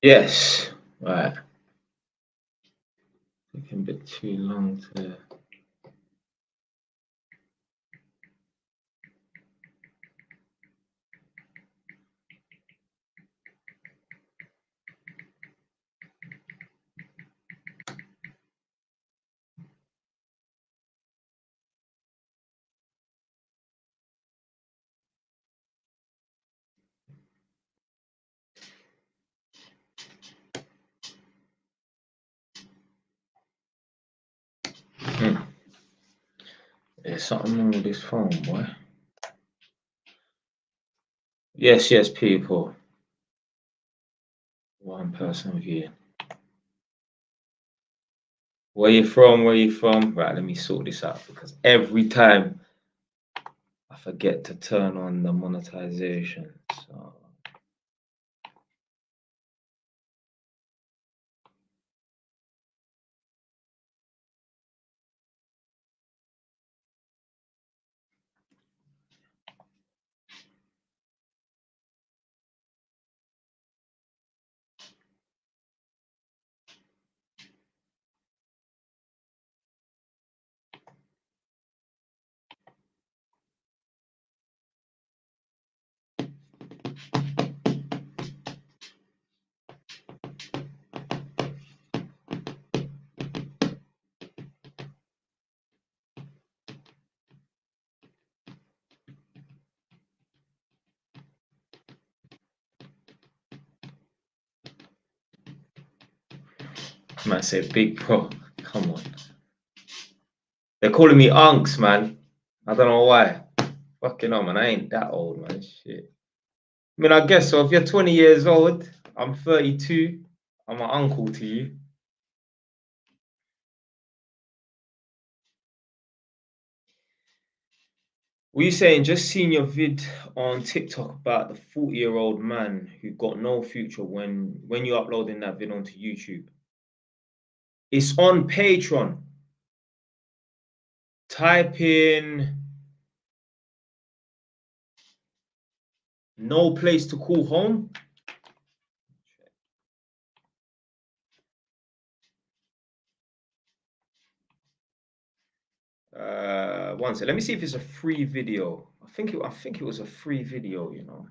Yes. Right. Taking a bit too long to. There's something wrong with this phone, boy. Yes, yes, people. One person view. Where you from? Where you from? Right, let me sort this out because every time I forget to turn on the monetization. So I might say big bro. Come on. They're calling me unks, man. I don't know why. Fucking hell, man. I ain't that old, man. Shit. I mean, I guess so. If you're 20 years old, I'm 32. I'm an uncle to you. Were you saying just seen your vid on TikTok about the 40-year-old man who got no future when you're uploading that vid onto YouTube? It's on Patreon. Type in no place to call home. One second. Let me see if it's a free video. I think it was a free video, you know.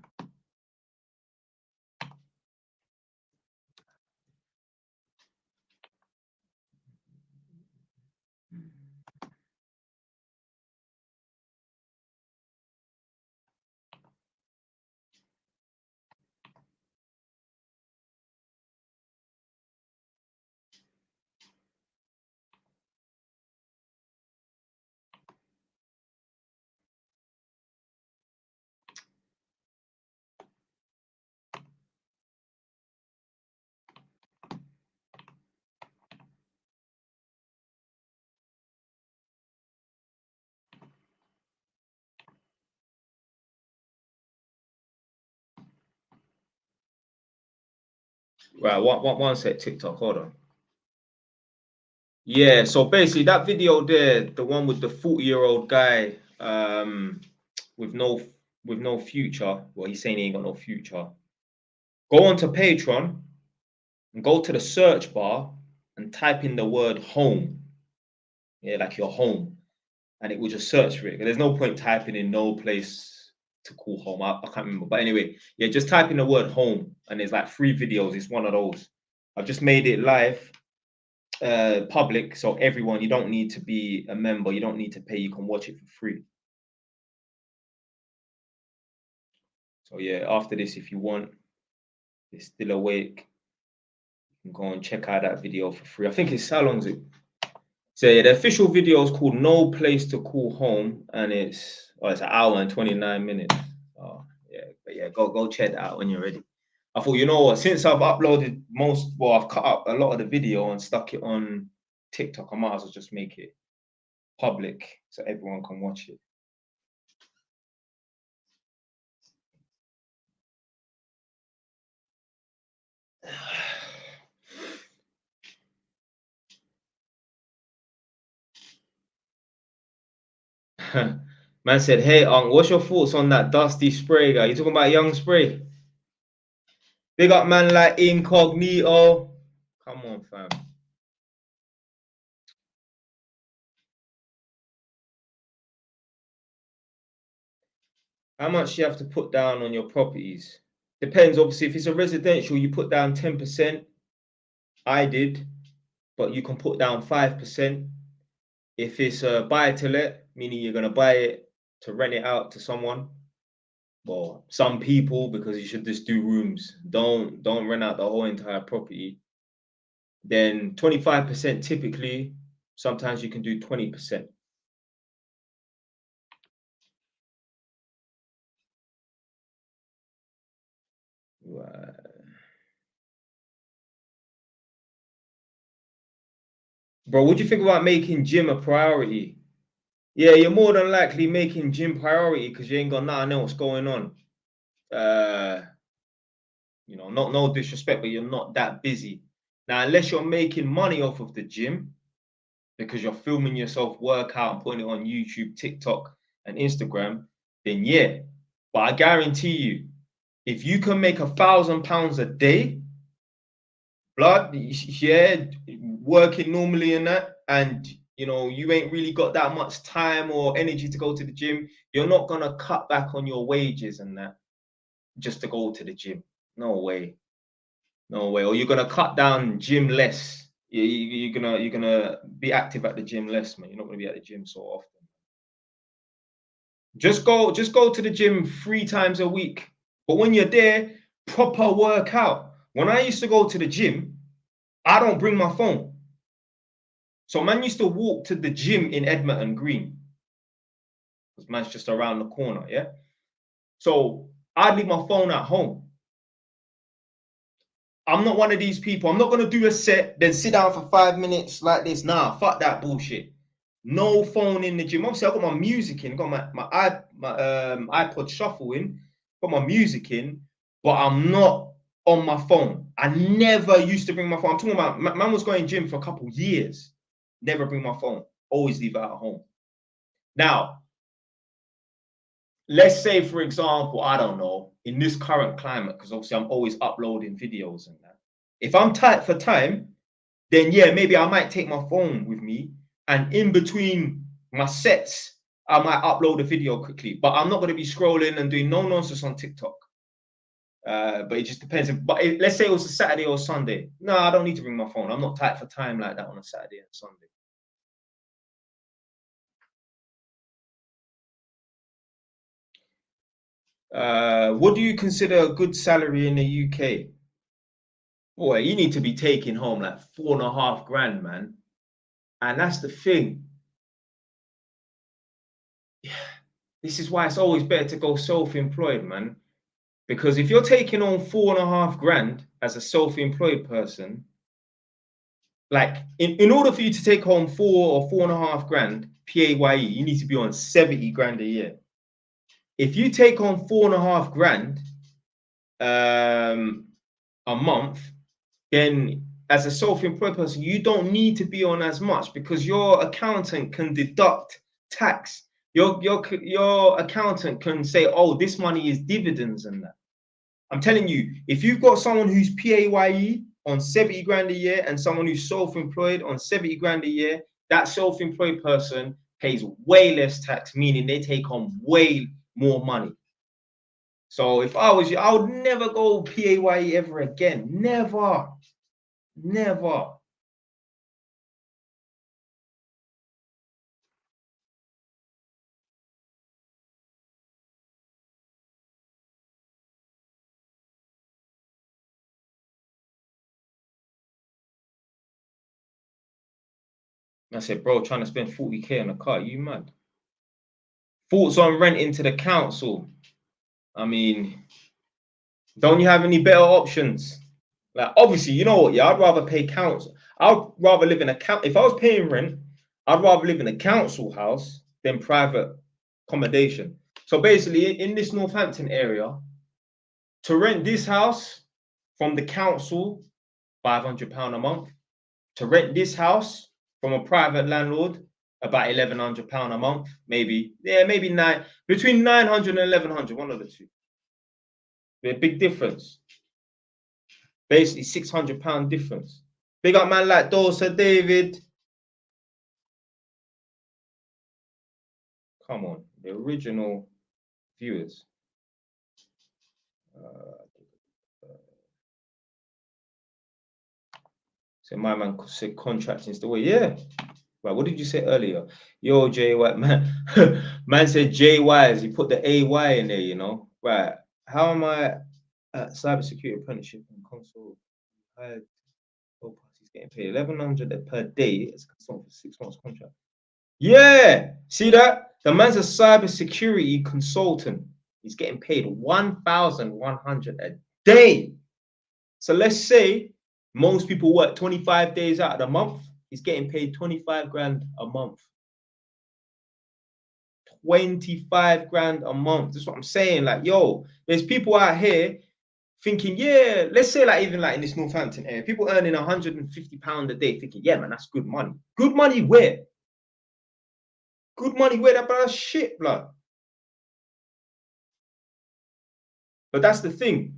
Right, one sec, TikTok, hold on. Yeah, so basically that video there, the one with the 40-year-old guy with no future. Well, he's saying he ain't got no future. Go onto Patreon and go to the search bar and type in the word home. Yeah, like your home. And it will just search for it. There's no point typing in no place to call home. I can't remember. But anyway, yeah, just type in the word home and there's like 3 videos. It's one of those. I've just made it live. Public, so everyone, you don't need to be a member, you don't need to pay, you can watch it for free. So yeah, after this, if you want, it's still awake, you can go and check out that video for free. I think it's, how long is it? So yeah, the official video is called No Place to Call Home, and it's an hour and 29 minutes. Oh yeah, but yeah, go check that out when you're ready. I thought, you know what, since I've uploaded I've cut up a lot of the video and stuck it on TikTok, I might as well just make it public so everyone can watch it. Man said, "Hey, what's your thoughts on that Dusty Spray guy? You talking about Young Spray?" Big up man like Incognito. Come on, fam. How much you have to put down on your properties? Depends, obviously. If it's a residential, you put down 10%. I did, but you can put down 5%. If it's a buy to let, meaning you're gonna buy it to rent it out to someone, well, some people, because you should just do rooms. Don't rent out the whole entire property. Then 25% typically. Sometimes you can do 20%. Right. Bro, what do you think about making gym a priority? Yeah, you're more than likely making gym priority because you ain't got nothing else going on. You know, not no disrespect, but you're not that busy. Now, unless you're making money off of the gym because you're filming yourself work out and putting it on YouTube, TikTok, and Instagram, then yeah. But I guarantee you, if you can make £1,000 a day, blood, yeah, working normally in that, and you know, you ain't really got that much time or energy to go to the gym, you're not gonna cut back on your wages and that just to go to the gym. No way. No way. Or you're gonna cut down gym less. You're gonna be active at the gym less, man. You're not gonna be at the gym so often. Just go to the gym 3 times a week. But when you're there, proper workout. When I used to go to the gym, I don't bring my phone. So man used to walk to the gym in Edmonton Green. Because man's just around the corner, yeah? So I'd leave my phone at home. I'm not one of these people. I'm not gonna do a set, then sit down for 5 minutes like this. Nah, fuck that bullshit. No phone in the gym. Obviously, I got my music in, got my iPod shuffle in, got my music in, but I'm not on my phone. I never used to bring my phone. I'm talking about man was going gym for a couple years. Never bring my phone. Always leave it at home. Now, let's say, for example, I don't know, in this current climate, because obviously I'm always uploading videos and that. If I'm tight for time, then yeah, maybe I might take my phone with me, and in between my sets, I might upload a video quickly. But I'm not going to be scrolling and doing no nonsense on TikTok. But it just depends. Let's say it was a Saturday or Sunday. No, I don't need to bring my phone. I'm not tight for time like that on a Saturday and Sunday. What do you consider a good salary in the UK? Boy, you need to be taking home like 4.5 grand, man. And that's the thing. This is why it's always better to go self-employed, man. Because if you're taking on 4.5 grand as a self-employed person, like in order for you to take home 4 or 4.5 grand PAYE, you need to be on 70 grand a year. If you take on 4.5 grand a month, then as a self-employed person, you don't need to be on as much because your accountant can deduct tax. Your accountant can say, oh, this money is dividends and that. I'm telling you, if you've got someone who's PAYE on 70 grand a year and someone who's self-employed on 70 grand a year, that self-employed person pays way less tax, meaning they take home way more money. So if I was you, I would never go PAYE ever again. Never. Never. I said, bro, trying to spend 40k on a car, you mad? Thoughts on renting to the council? I mean, don't you have any better options? Like, obviously, you know what? Yeah, I'd rather pay council. I'd rather live in a If I was paying rent, I'd rather live in a council house than private accommodation. So basically, in this Northampton area, to rent this house from the council, £500 a month. To rent this house from a private landlord, about £1,100 a month, maybe. Yeah, maybe between 900 and 1,100, one of the two. A big difference. Basically, £600 difference. Big up man like Sir David. Come on, the original viewers. So my man said contracting's the way. Yeah. Right, what did you say earlier? Yo, JY, man. Man said JYs. He put the AY in there, you know. Right. How am I at cybersecurity apprenticeship and console? Both parties getting paid 1,100 per day as a consultant for 6 months contract. Yeah, see that? The man's a cybersecurity consultant. He's getting paid 1,100 a day. So let's say most people work 25 days out of the month. He's getting paid 25 grand a month. 25 grand a month. That's what I'm saying. Like, yo, there's people out here thinking, yeah, let's say like even like in this Northampton area, people earning £150 a day, thinking, yeah, man, that's good money. Good money where? Good money where? That blood shit, blood. But that's the thing.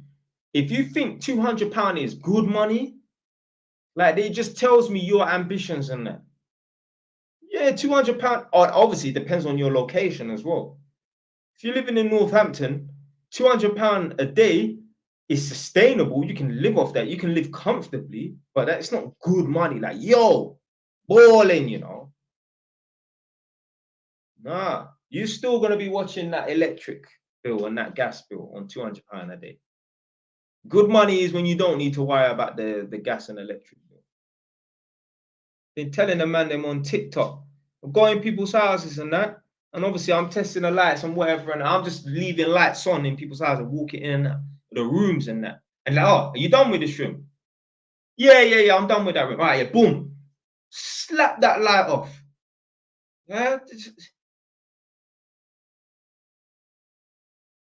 If you think £200 is good money, like it just tells me your ambitions and that. Yeah, £200. Obviously, it depends on your location as well. If you're living in Northampton, £200 a day is sustainable. You can live off that. You can live comfortably, but that's not good money. Like, yo, balling, you know. Nah, you're still going to be watching that electric bill and that gas bill on £200 a day. Good money is when you don't need to worry about the gas and electric bill. They're telling the man them on TikTok, I'm going people's houses and that. And obviously, I'm testing the lights and whatever, and I'm just leaving lights on in people's houses and walking in and out, the rooms and that. And like, oh, are you done with this room? Yeah, I'm done with that room. All right, yeah, boom. Slap that light off. Yeah.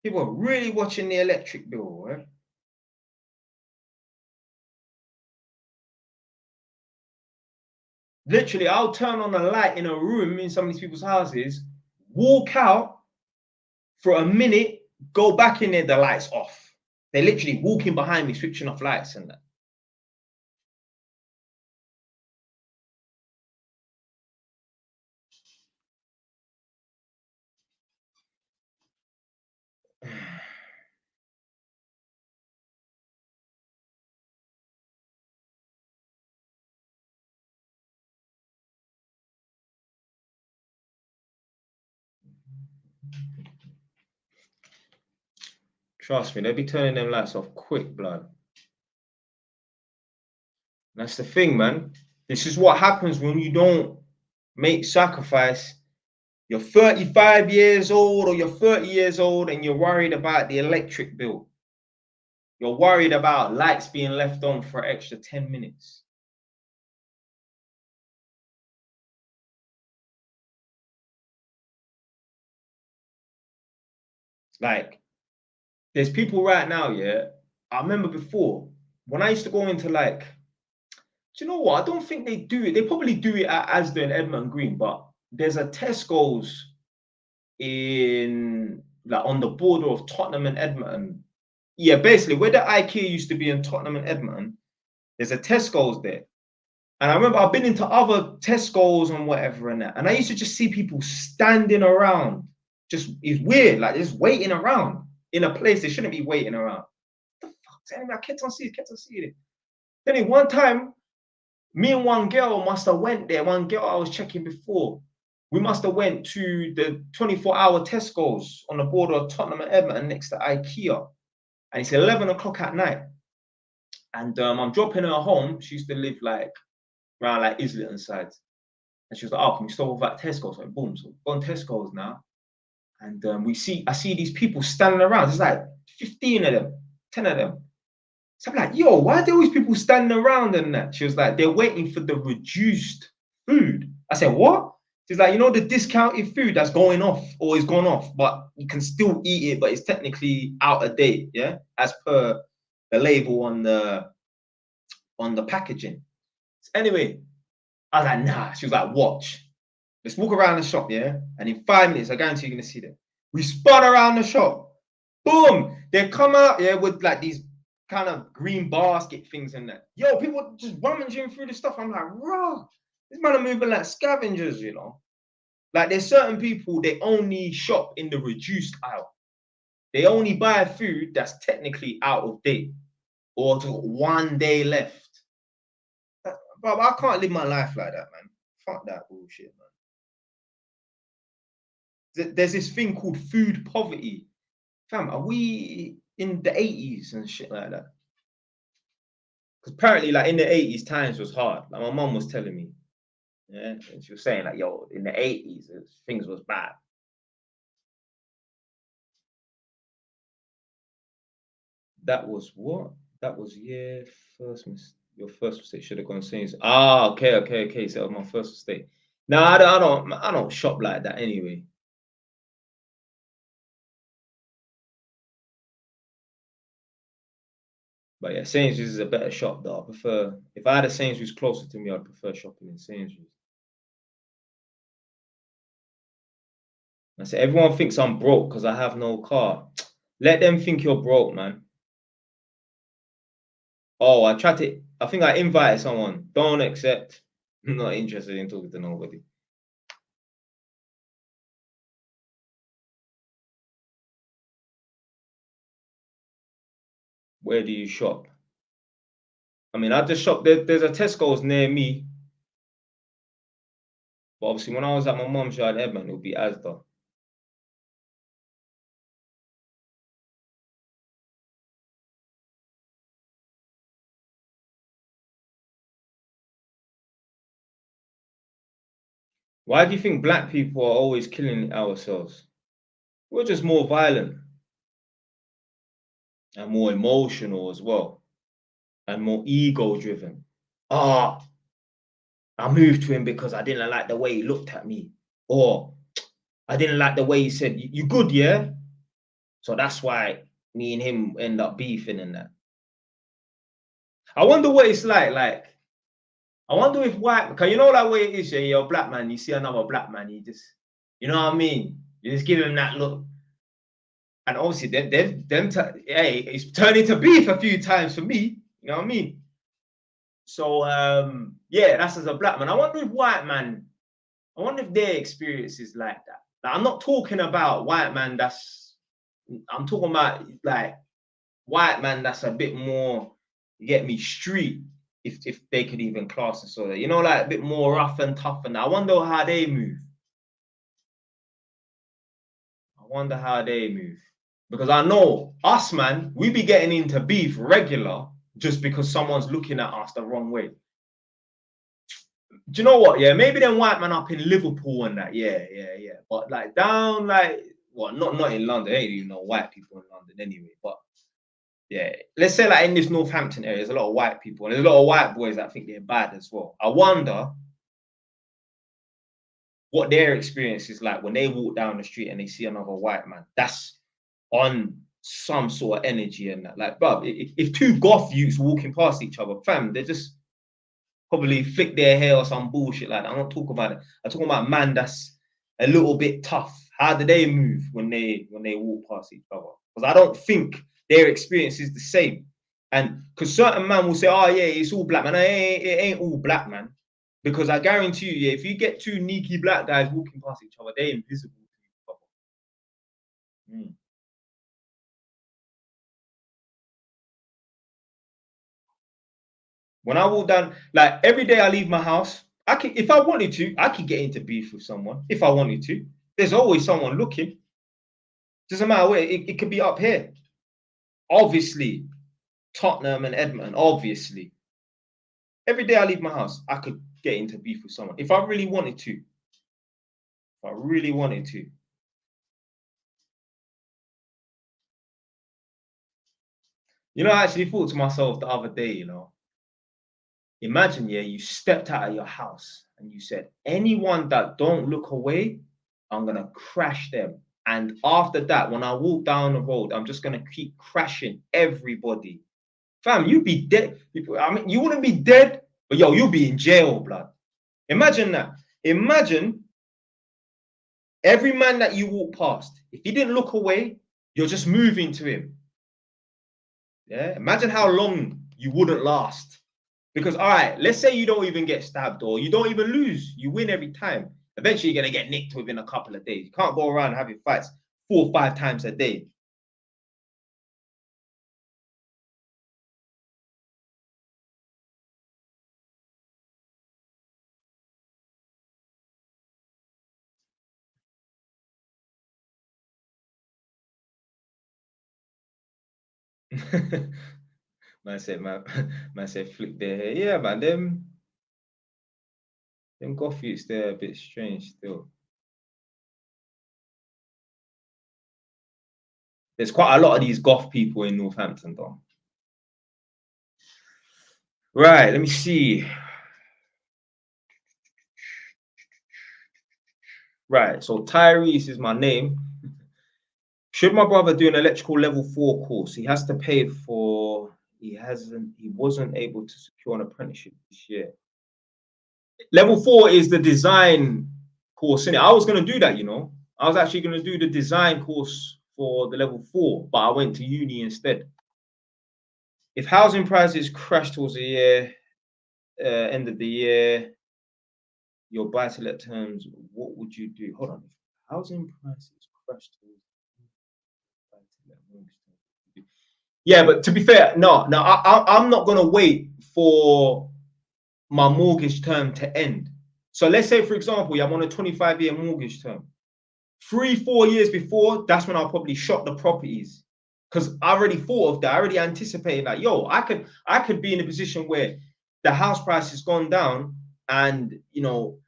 People are really watching the electric bill, right? Literally, I'll turn on a light in a room in some of these people's houses, walk out for a minute, go back in there, the light's off. They're literally walking behind me, switching off lights and that. Trust me, they'll be turning them lights off quick, blood. That's the thing, man. This is what happens when you don't make sacrifice. You're 35 years old or you're 30 years old and you're worried about the electric bill. You're worried about lights being left on for an extra 10 minutes. Like, there's people right now, yeah. I remember before, when I used to go into like, do you know what? I don't think they do it. They probably do it at Asda and Edmonton Green, but there's a Tesco's in like on the border of Tottenham and Edmonton. Yeah, basically where the IKEA used to be in Tottenham and Edmonton, there's a Tesco's there. And I remember I've been into other Tesco's and whatever and that, and I used to just see people standing around. Just it's weird, like just waiting around in a place they shouldn't be waiting around. What the fuck? Anyway, I kept on seeing it. Then one time, me and one girl must have went there. One girl I was checking before. We must have went to the 24-hour Tesco's on the border of Tottenham and Edmonton next to IKEA. And it's 11 o'clock at night. And I'm dropping her home. She used to live like around like Islington side. And she was like, oh, can we stop off at Tesco's? So boom, so we've gone Tesco's now. And I see these people standing around. There's like 15 of them, 10 of them. So I'm like, yo, why are there always people standing around and that? She was like, they're waiting for the reduced food. I said, what? She's like, you know, the discounted food that's going off or is gone off, but you can still eat it, but it's technically out of date, yeah? As per the label on the packaging. So anyway, I was like, nah. She was like, watch. Let's walk around the shop, yeah? And in 5 minutes, I guarantee you're going to see them. We spun around the shop. Boom! They come out, yeah, with like these kind of green basket things and that. Yo, people just rummaging through the stuff. I'm like, raw. These men are moving like scavengers, you know. Like there's certain people, they only shop in the reduced aisle. They only buy food that's technically out of date or to 1 day left. But I can't live my life like that, man. Fuck that bullshit, man. There's this thing called food poverty. Fam, are we in the 80s and shit like that? Because apparently, like in the 80s, times was hard. Like my mum was telling me. Yeah, and she was saying like, yo, in the 80s, things was bad. That was what? That was your first mistake should have gone Saints. Ah, okay. So that was my first mistake. No, I don't shop like that anyway. But yeah, Sainsbury's is a better shop though. I prefer, if I had a Sainsbury's closer to me, I'd prefer shopping in Sainsbury's. I say everyone thinks I'm broke because I have no car. Let them think you're broke, man. Oh, I think I invited someone. Don't accept. I'm not interested in talking to nobody. Where do you shop? I mean, I just shop there's a Tesco's near me. But obviously, when I was at my mum's yard, Edmund, it would be Asda. Why do you think black people are always killing ourselves? We're just more violent and more emotional as well, and more ego driven. Ah, I moved to him because I didn't like the way he looked at me, or I didn't like the way he said, "You good, yeah?" So that's why me and him end up beefing and that. I wonder what it's like. Like, I wonder if white, because you know that way it is, yeah, you're a black man, you see another black man, you just, you know what I mean? You just give him that look. And obviously, hey, it's turned into beef a few times for me. You know what I mean? So, yeah, that's as a black man. I wonder if white man, I wonder if their experience is like that. Like, I'm not talking about white man I'm talking about like white man that's a bit more, you get me, street, if they could even class it so that, you know, like a bit more rough and tough. And I wonder how they move. I wonder how they move. Because I know us, man, we be getting into beef regular just because someone's looking at us the wrong way. Do you know what? Yeah, maybe them white man up in Liverpool and that. Yeah. But like down, like, well, not in London. Ain't even no white people in London anyway. But yeah, let's say like in this Northampton area, there's a lot of white people and there's a lot of white boys that think they're bad as well. I wonder what their experience is like when they walk down the street and they see another white man. That's on some sort of energy and that. Like, bro, if two goth youths walking past each other, fam, they just probably flick their hair or some bullshit like that. I'm not talking about it. I'm talking about man that's a little bit tough. How do they move when they walk past each other? Because I don't think their experience is the same. And because certain man will say, "Oh yeah, it's all black man." It ain't all black, man. Because I guarantee you, yeah, if you get two sneaky black guys walking past each other, they're invisible to each other. Mm. When I walk down, like every day I leave my house, I could, if I wanted to, I could get into beef with someone if I wanted to. There's always someone looking. Doesn't matter where. It could be up here. Obviously, Tottenham and Edmonton. Obviously, every day I leave my house, I could get into beef with someone if I really wanted to. If I really wanted to. You know, I actually thought to myself the other day, you know, imagine, yeah, you stepped out of your house and you said, anyone that don't look away, I'm gonna crash them. And after that, when I walk down the road, I'm just gonna keep crashing everybody. Fam, you'd be dead. I mean, you wouldn't be dead, but yo, you'll be in jail, blood. Imagine that. Imagine every man that you walk past, if he didn't look away, you're just moving to him. Yeah, imagine how long you wouldn't last. Because, all right, let's say you don't even get stabbed or you don't even lose. You win every time. Eventually, you're going to get nicked within a couple of days. You can't go around having fights 4 or 5 times a day. Man said, flip their hair. Yeah, man, them goth youths, they're a bit strange still. There's quite a lot of these goth people in Northampton, though. Right, let me see. Right, so Tyrese is my name. Should my brother do an electrical level 4 course? He has to pay for. He wasn't able to secure an apprenticeship this year. Level 4 is the design course, innit? I was going to do that, you know. I was actually going to do the design course for the level 4, but I went to uni instead. If housing prices crash towards the end of the year, your buy-to-let terms, what would you do? Hold on. If housing prices crash towards buy-to-let mortgage terms, yeah, but to be fair, no, I'm not going to wait for my mortgage term to end. So let's say, for example, I'm on a 25-year mortgage term. 3-4 years before, that's when I'll probably shop the properties, because I already thought of that. I already anticipated that. Yo, I could be in a position where the house price has gone down, and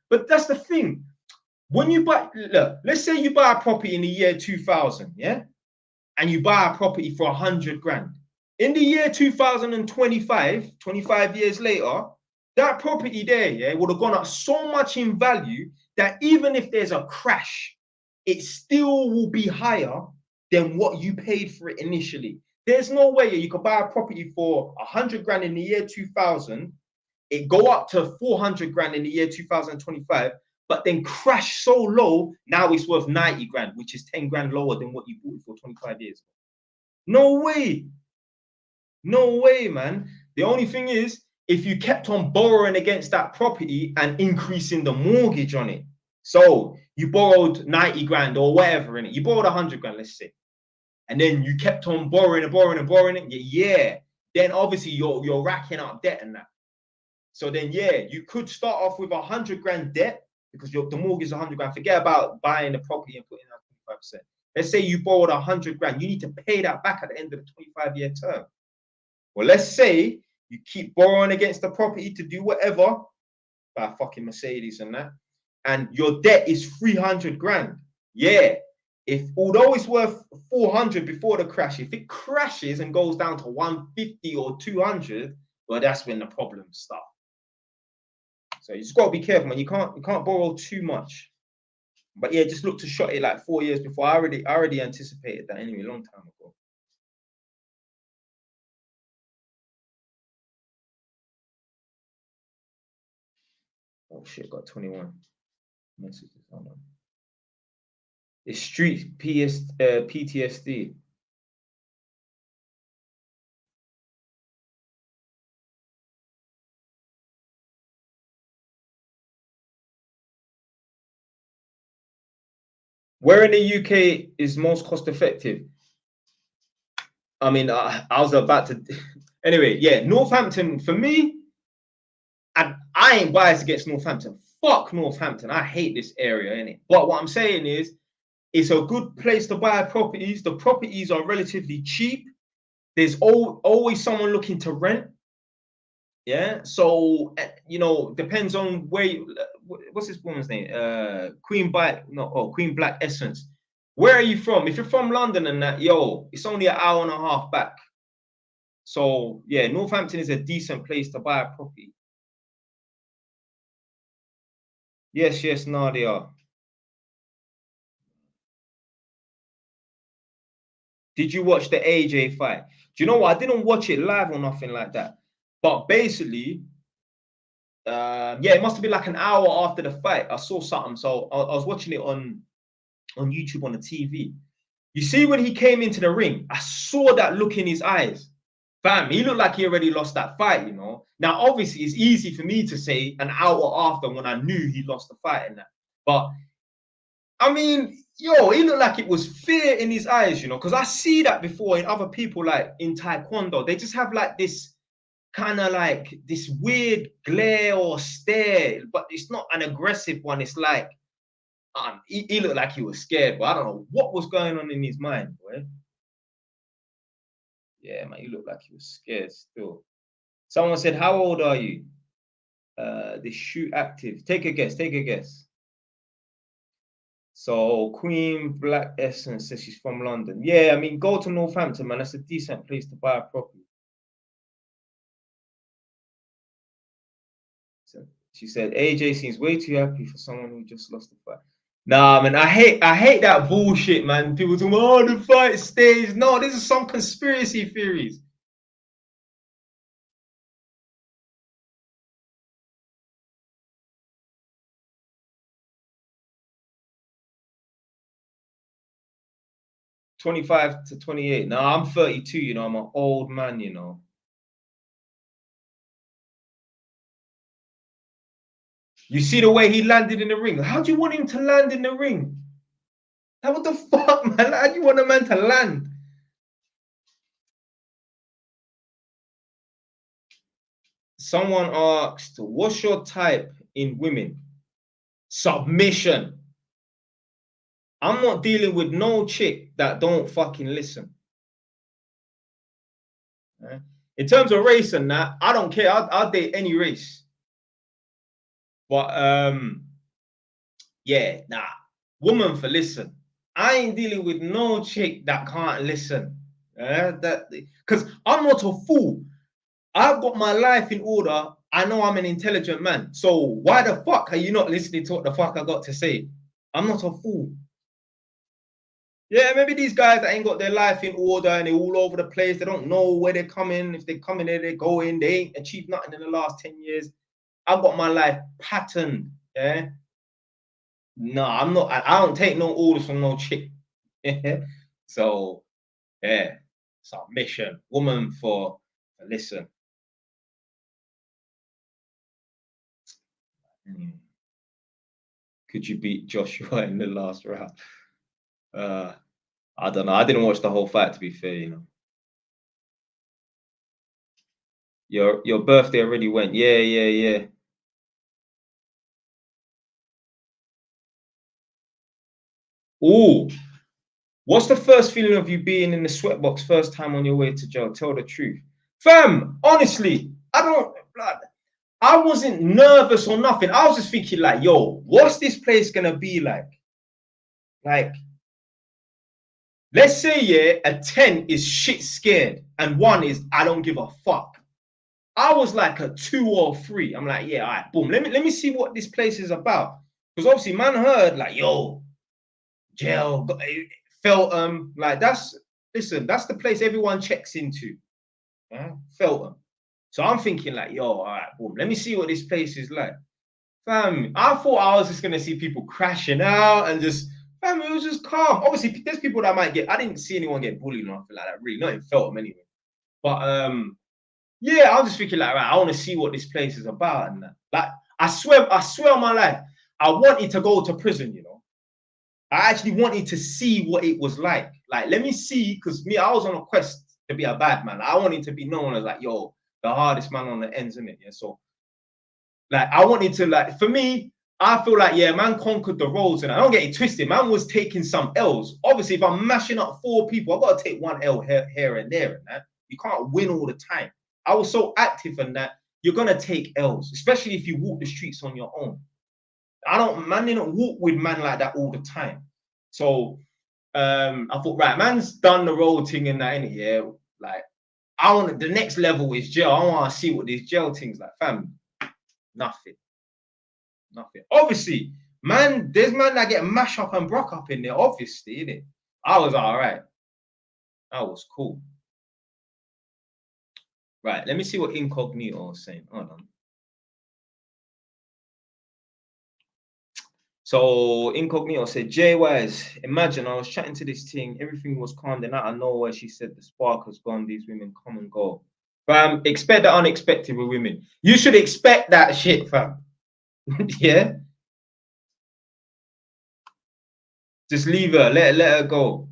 but that's the thing. When you buy, look, let's say you buy a property in the year 2000, yeah, and you buy a property for 100 grand. In the year 2025, 25 years later, that property there, yeah, would have gone up so much in value that even if there's a crash, it still will be higher than what you paid for it initially. There's no way you could buy a property for 100 grand in the year 2000, it go up to 400 grand in the year 2025, but then crash so low, now it's worth 90 grand, which is 10 grand lower than what you bought it for 25 years ago. No way. No way, man. The only thing is, if you kept on borrowing against that property and increasing the mortgage on it. So you borrowed 90 grand or whatever in it. You borrowed 100 grand, let's say. And then you kept on borrowing it. Yeah. Then obviously you're racking up debt and that. So then, yeah, you could start off with 100 grand debt because the mortgage is 100 grand. Forget about buying the property and putting out 25%. Let's say you borrowed 100 grand. You need to pay that back at the end of the 25-year term. Well, let's say you keep borrowing against the property to do whatever, buy a fucking Mercedes and that, and your debt is 300 grand. Yeah. Although it's worth 400 before the crash, if it crashes and goes down to 150 or 200, well, that's when the problems start. So you just got to be careful, man. You can't borrow too much. But yeah, just look to shot it like 4 years before. I already anticipated that anyway, a long time ago. Oh shit, got 21 messages. Hold on. It's street PTSD. Where in the UK is most cost effective? I mean, I was about to. Anyway, yeah, Northampton for me. I ain't biased against Northampton. Fuck Northampton. I hate this area, innit? But what I'm saying is, it's a good place to buy properties. The properties are relatively cheap. There's always someone looking to rent. Yeah. So, depends on where what's this woman's name? Queen Black Essence. Where are you from? If you're from London and that, it's only an hour and a half back. So yeah, Northampton is a decent place to buy a property. Yes, Nadia. Did you watch the AJ fight? Do you know what? I didn't watch it live or nothing like that. But basically, it must have been like an hour after the fight. I saw something. So I was watching it on YouTube on the TV. You see, when he came into the ring, I saw that look in his eyes. Fam, he looked like he already lost that fight, you know. Now, obviously, it's easy for me to say an hour after when I knew he lost the fight and that. But I mean, yo, he looked like it was fear in his eyes, you know, because I see that before in other people, like in Taekwondo. They just have like this kind of like this weird glare or stare, but it's not an aggressive one. It's like, he looked like he was scared, but I don't know what was going on in his mind, boy. Yeah, man, he looked like he was scared still. Someone said, "How old are you?" The shoot active. Take a guess. Take a guess. So Queen Black Essence says she's from London. Yeah, I mean, go to Northampton, man. That's a decent place to buy a property. So she said AJ seems way too happy for someone who just lost the fight. Nah, man, I hate that bullshit, man. People talking, oh, the fight stays. No, this is some conspiracy theories. "25 to 28. Now I'm 32, you know, I'm an old man, you know. You see the way he landed in the ring. How do you want him to land in the ring? What the fuck, man? How do you want a man to land? Someone asked, what's your type in women? Submission. I'm not dealing with no chick that don't fucking listen. Right? In terms of race and that, I don't care. I'll date any race. But yeah, nah. Woman for listen. I ain't dealing with no chick that can't listen. Because I'm not a fool. I've got my life in order. I know I'm an intelligent man. So why the fuck are you not listening to what the fuck I got to say? I'm not a fool. Yeah, maybe these guys that ain't got their life in order and they're all over the place. They don't know where they're coming. If they come in there, they go in. They ain't achieved nothing in the last 10 years. I've got my life patterned. Yeah. No, I'm not. I don't take no orders from no chick. So, yeah. Submission. Woman for listen. Could you beat Joshua in the last round? I don't know. I didn't watch the whole fight, to be fair, you know. Your birthday already went. Yeah, yeah, yeah. Oh, what's the first feeling of you being in the sweatbox first time on your way to jail? Tell the truth. Fam, honestly, I wasn't nervous or nothing. I was just thinking like, yo, what's this place gonna be like? Like, let's say, yeah, a 10 is shit scared and 1 is I don't give a fuck. I was like a 2 or 3. I'm like, yeah, all right, boom. Let me see what this place is about. Because obviously, man heard like, yo, jail, Feltham, like listen, that's the place everyone checks into. Yeah? Feltham. So I'm thinking like, yo, all right, boom. Let me see what this place is like. Fam, I thought I was just gonna see people crashing out and just, fam, it was just calm. Obviously, there's people that might get. I didn't see anyone get bullied or nothing like that. Really, not in Feltham anyway. But yeah, I was just thinking like, right, I want to see what this place is about and that. Like, I swear on my life, I wanted to go to prison. You know, I actually wanted to see what it was like. Like, let me see, because me, I was on a quest to be a bad man. I wanted to be known as like, yo, the hardest man on the ends, isn't it? Yeah. So, like, I wanted to, like, for me, I feel like, yeah, man conquered the roads, and I don't get it twisted. Man was taking some L's. Obviously, if I'm mashing up 4 people, I've got to take 1 L here and there, and that. You can't win all the time. I was so active in that you're gonna take L's, especially if you walk the streets on your own. Man didn't walk with man like that all the time. So I thought, right, man's done the road thing and that, innit? Yeah. Like, I want the next level is jail. I want to see what these jail things like, fam. Nothing. Nothing. Obviously, man, there's man that get mashed up and broke up in there, obviously, innit? I was all right. That was cool. Right, let me see what Incognito is saying. Hold on. So Incognito said, Jay Wise, imagine I was chatting to this thing, everything was calm, then out of nowhere she said the spark has gone, these women come and go. Fam, expect the unexpected with women. You should expect that shit, fam. Yeah? Just leave her. Let her go.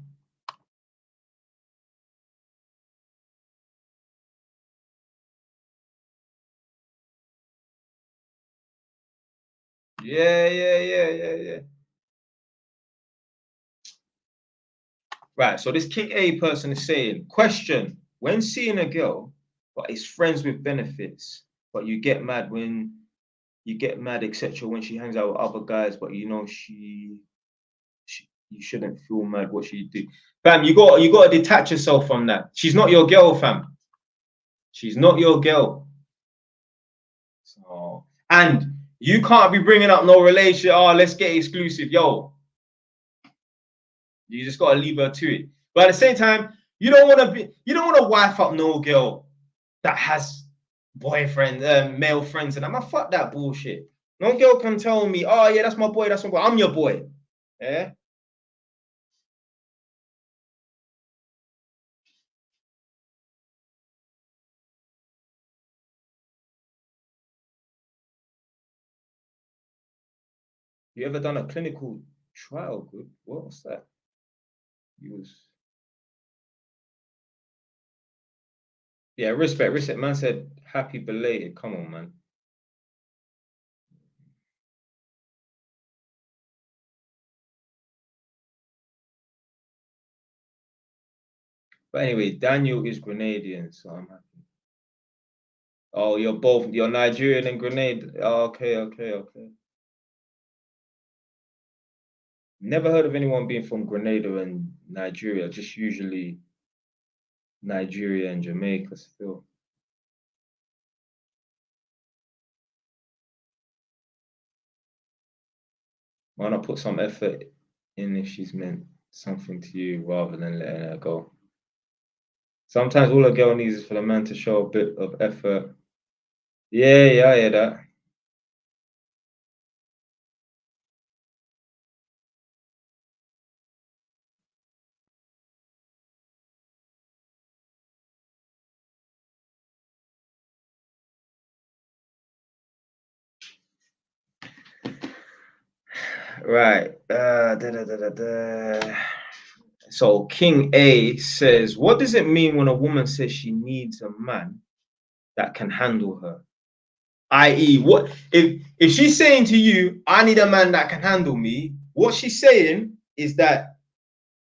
Yeah. Right, so this King A person is saying, question, when seeing a girl, but is friends with benefits, but you get mad when you get mad, etc., when she hangs out with other guys, but you know you shouldn't feel mad what she do. Fam, you got to detach yourself from that. She's not your girl, fam. She's not your girl. So, and you can't be bringing up no relationship. Oh, let's get exclusive. Yo, you just got to leave her to it. But at the same time, you don't want to wife up no girl that has boyfriend, male friends, and I'm like, fuck that bullshit. No girl can tell me, oh yeah, that's my boy, that's my boy. I'm your boy. Yeah. You ever done a clinical trial? Good. What's that? You was Yeah, respect. Man said happy belated. Come on, man. But anyway, Daniel is Grenadian, so I'm happy. Oh, you're Nigerian and Grenada. Oh, okay. Never heard of anyone being from Grenada and Nigeria, just usually Nigeria and Jamaica still. Why not put some effort in if she's meant something to you rather than letting her go? Sometimes all a girl needs is for the man to show a bit of effort. Yeah, I hear that. Right. So King A says, what does it mean when a woman says she needs a man that can handle her? I.e., what if she's saying to you, I need a man that can handle me, what she's saying is that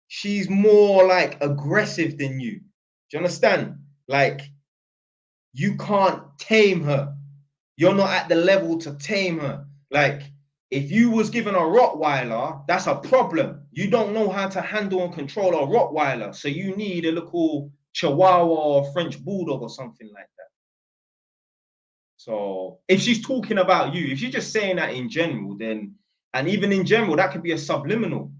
she's more like aggressive than you. Do you understand? Like you can't tame her. You're not at the level to tame her. Like if you was given a Rottweiler, that's a problem. You don't know how to handle and control a Rottweiler, so you need a little Chihuahua or French Bulldog or something like that. So if she's talking about you, if she's just saying that in general, then and even in general, that could be a subliminal.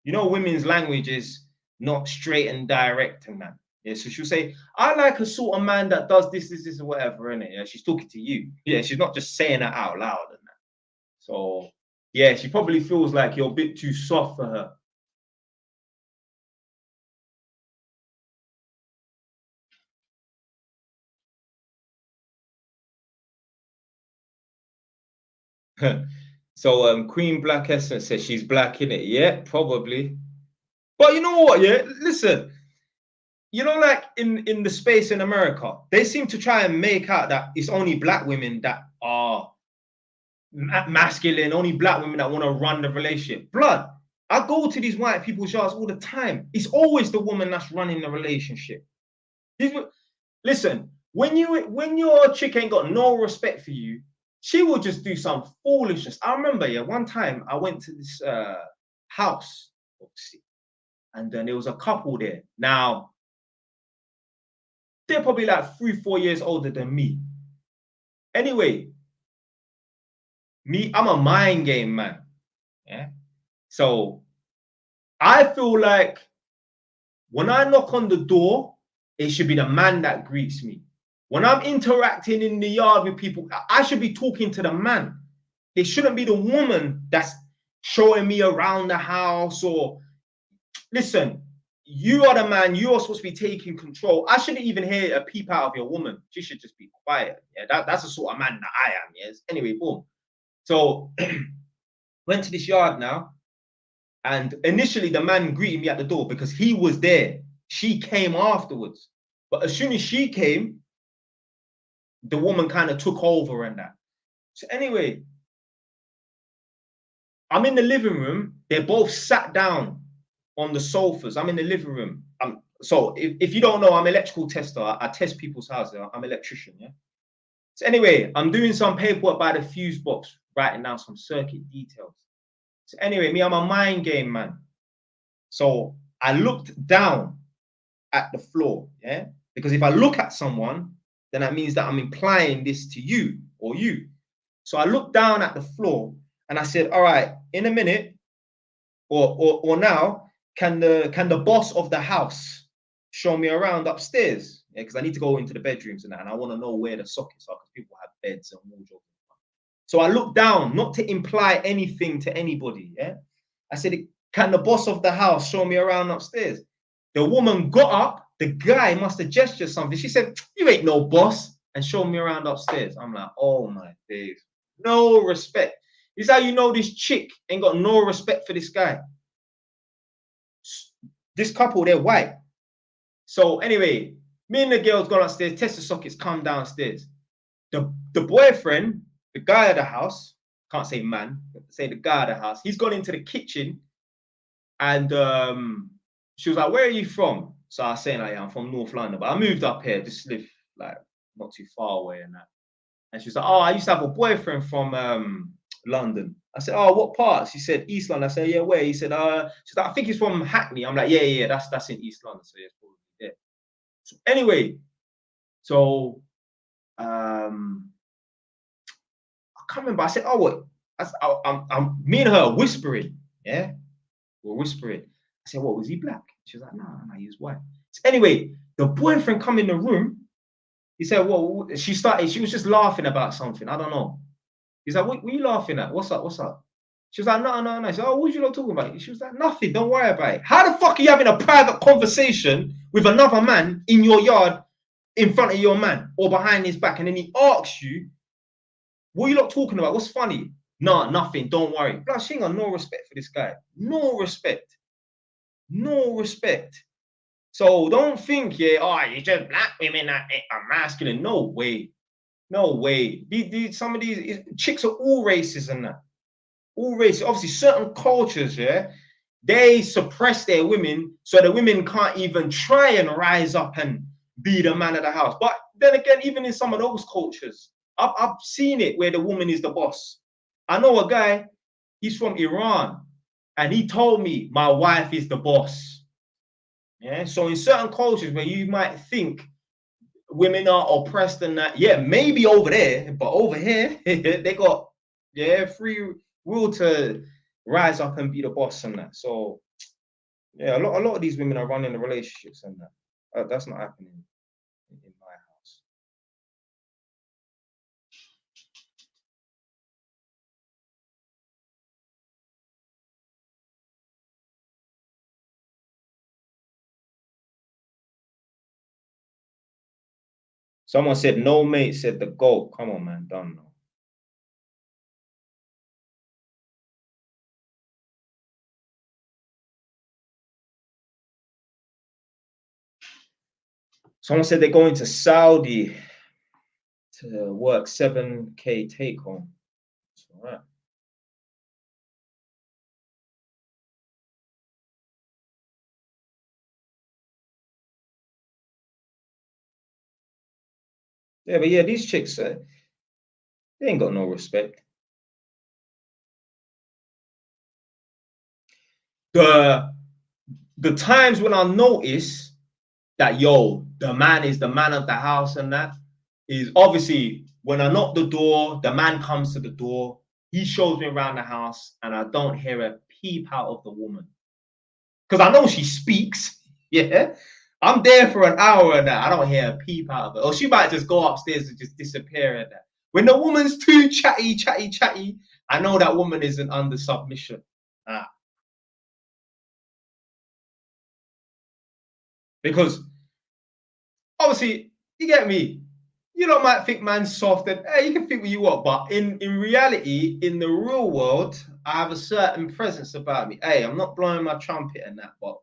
You know, women's language is not straight and direct and that. Yeah, so she'll say, I like a sort of man that does this, or whatever, innit? Yeah, she's talking to you. Yeah, she's not just saying that out loud and that. So yeah, she probably feels like you're a bit too soft for her. So Queen Black Essence says she's black in it. Yeah, probably. But you know what? Yeah, listen. You know, like in the space in America, they seem to try and make out that it's only black women that are masculine, only black women that want to run the relationship. Blood. I go to these white people's yards all the time. It's always the woman that's running the relationship. Listen, when your chick ain't got no respect for you, she will just do some foolishness. I remember, yeah, one time I went to this house, obviously, and then there was a couple there. Now they're probably like 3-4 years older than me. Anyway, I'm a mind game man. Yeah. So I feel like when I knock on the door, it should be the man that greets me. When I'm interacting in the yard with people, I should be talking to the man. It shouldn't be the woman that's showing me around the house or listen, you are the man. You are supposed to be taking control. I shouldn't even hear a peep out of your woman. She should just be quiet. Yeah, that's the sort of man that I am. Yes. Anyway, boom. So went to this yard now, and initially the man greeted me at the door because he was there. She came afterwards, but as soon as she came, the woman kind of took over and that. So anyway, I'm in the living room. They're both sat down on the sofas. I'm in the living room. So if you don't know, I'm an electrical tester. I test people's houses. I'm an electrician, yeah? So anyway, I'm doing some paperwork by the fuse box, writing down some circuit details. So anyway, me, I'm a mind game, man. So I looked down at the floor, yeah? Because if I look at someone, then that means that I'm implying this to you or you. So I looked down at the floor and I said, all right, in a minute or now, can the boss of the house show me around upstairs? Yeah, because I need to go into the bedrooms and that, and I want to know where the sockets are because people have beds and wardrobes. So I looked down, not to imply anything to anybody. Yeah, I said, can the boss of the house show me around upstairs? The woman got up. The guy must have gestured something. She said, you ain't no boss, and showed me around upstairs. I'm like, oh my days, no respect. This is how you know this chick ain't got no respect for this guy. This couple, they're white. So anyway, me and the girls gone upstairs, test the sockets, come downstairs. The boyfriend, the guy of the house, can't say man, say the guy of the house, he's gone into the kitchen and she was like, where are you from? So I was saying, like, yeah, I'm from North London, but I moved up here, just live like not too far away and that. And she was like, oh, I used to have a boyfriend from London. I said, oh, what part? She said, East London. I said, yeah, where? He said, she's like, I think he's from Hackney. I'm like, yeah, that's in East London. So yeah, it's probably there. So anyway, so I can't remember. I said, oh, what? I'm me and her are whispering. Yeah, we're whispering. I said, what, was he black? She was like, no, he was white. So anyway, the boyfriend come in the room. He said, well, she was just laughing about something. I don't know. He's like, what are you laughing at? What's up? What's up? She was like, no. He said, oh, what are you not talking about? She was like, nothing. Don't worry about it. How the fuck are you having a private conversation with another man in your yard in front of your man or behind his back? And then he asks you, what are you not talking about? What's funny? No, nothing. Don't worry. Plus, she ain't got no respect for this guy. No respect. No respect. So don't think, yeah, oh, you just black women that are masculine. No way. No way. Some of these chicks are all racist and that. All races. Obviously, certain cultures, yeah, they suppress their women so the women can't even try and rise up and be the man of the house. But then again, even in some of those cultures, I've seen it where the woman is the boss. I know a guy, he's from Iran, and he told me my wife is the boss. Yeah. So in certain cultures where you might think women are oppressed and that, yeah, maybe over there, but over here, they got, yeah, free will to rise up and be the boss and that. So yeah, a lot of these women are running the relationships and that. That's not happening in my house. Someone said no mate said the GOAT. Come on, man, done now. Someone said they're going to Saudi to work 7K take home. That's all right. Yeah, but yeah, these chicks, they ain't got no respect. The times when I notice that, yo, the man is the man of the house and that is obviously when I knock the door, the man comes to the door, he shows me around the house, and I don't hear a peep out of the woman. Because I know she speaks, yeah. I'm there for an hour and that. I don't hear a peep out of it. Or she might just go upstairs and just disappear and that. When the woman's too chatty, I know that woman isn't under submission. Because obviously, you get me. You lot might think man's soft, and hey, you can think what you want, but in reality, in the real world, I have a certain presence about me. Hey, I'm not blowing my trumpet and that, but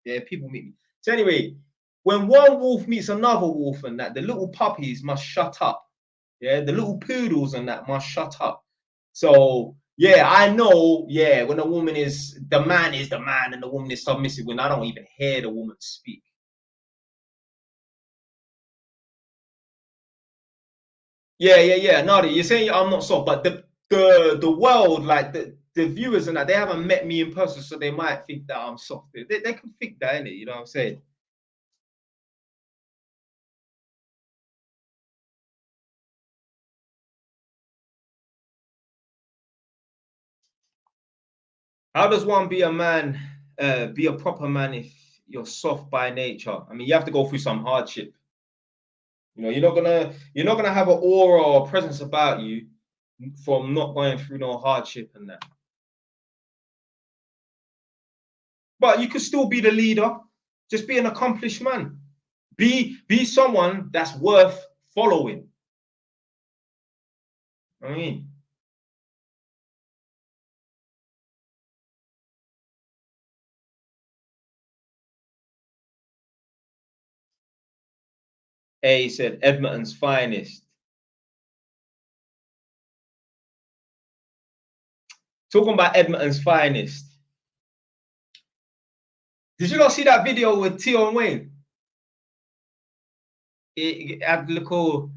yeah, people meet me. So anyway, when one wolf meets another wolf and that, the little puppies must shut up. Yeah, the little poodles and that must shut up. So yeah, I know. Yeah, when a woman is the man and the woman is submissive, when I don't even hear the woman speak. Yeah. No, you're saying I'm not soft, but the world, like the viewers and that, they haven't met me in person, so they might think that I'm soft. They can think that, innit? You know what I'm saying? How does one be a man, be a proper man if you're soft by nature? I mean, you have to go through some hardship. You know, you're not gonna have an aura or presence about you from not going through no hardship and that. But you could still be the leader. Just be an accomplished man. Be someone that's worth following. I mean, A said Edmonton's finest. Talking about Edmonton's finest. Did you not see that video with Tion Wayne? It had a little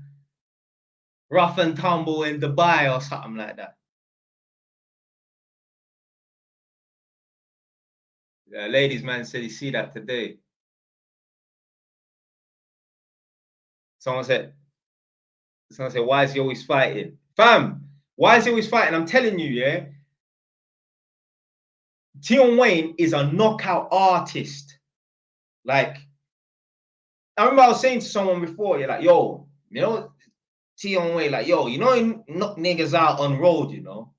rough and tumble in Dubai or something like that. Ladies man said he see that today. Someone said, why is he always fighting? Fam, why is he always fighting? I'm telling you, yeah. Tion Wayne is a knockout artist. Like, I remember I was saying to someone before, you're like, yo, you know, Tion Wayne, like, yo, you know, he knock niggas out on road, you know.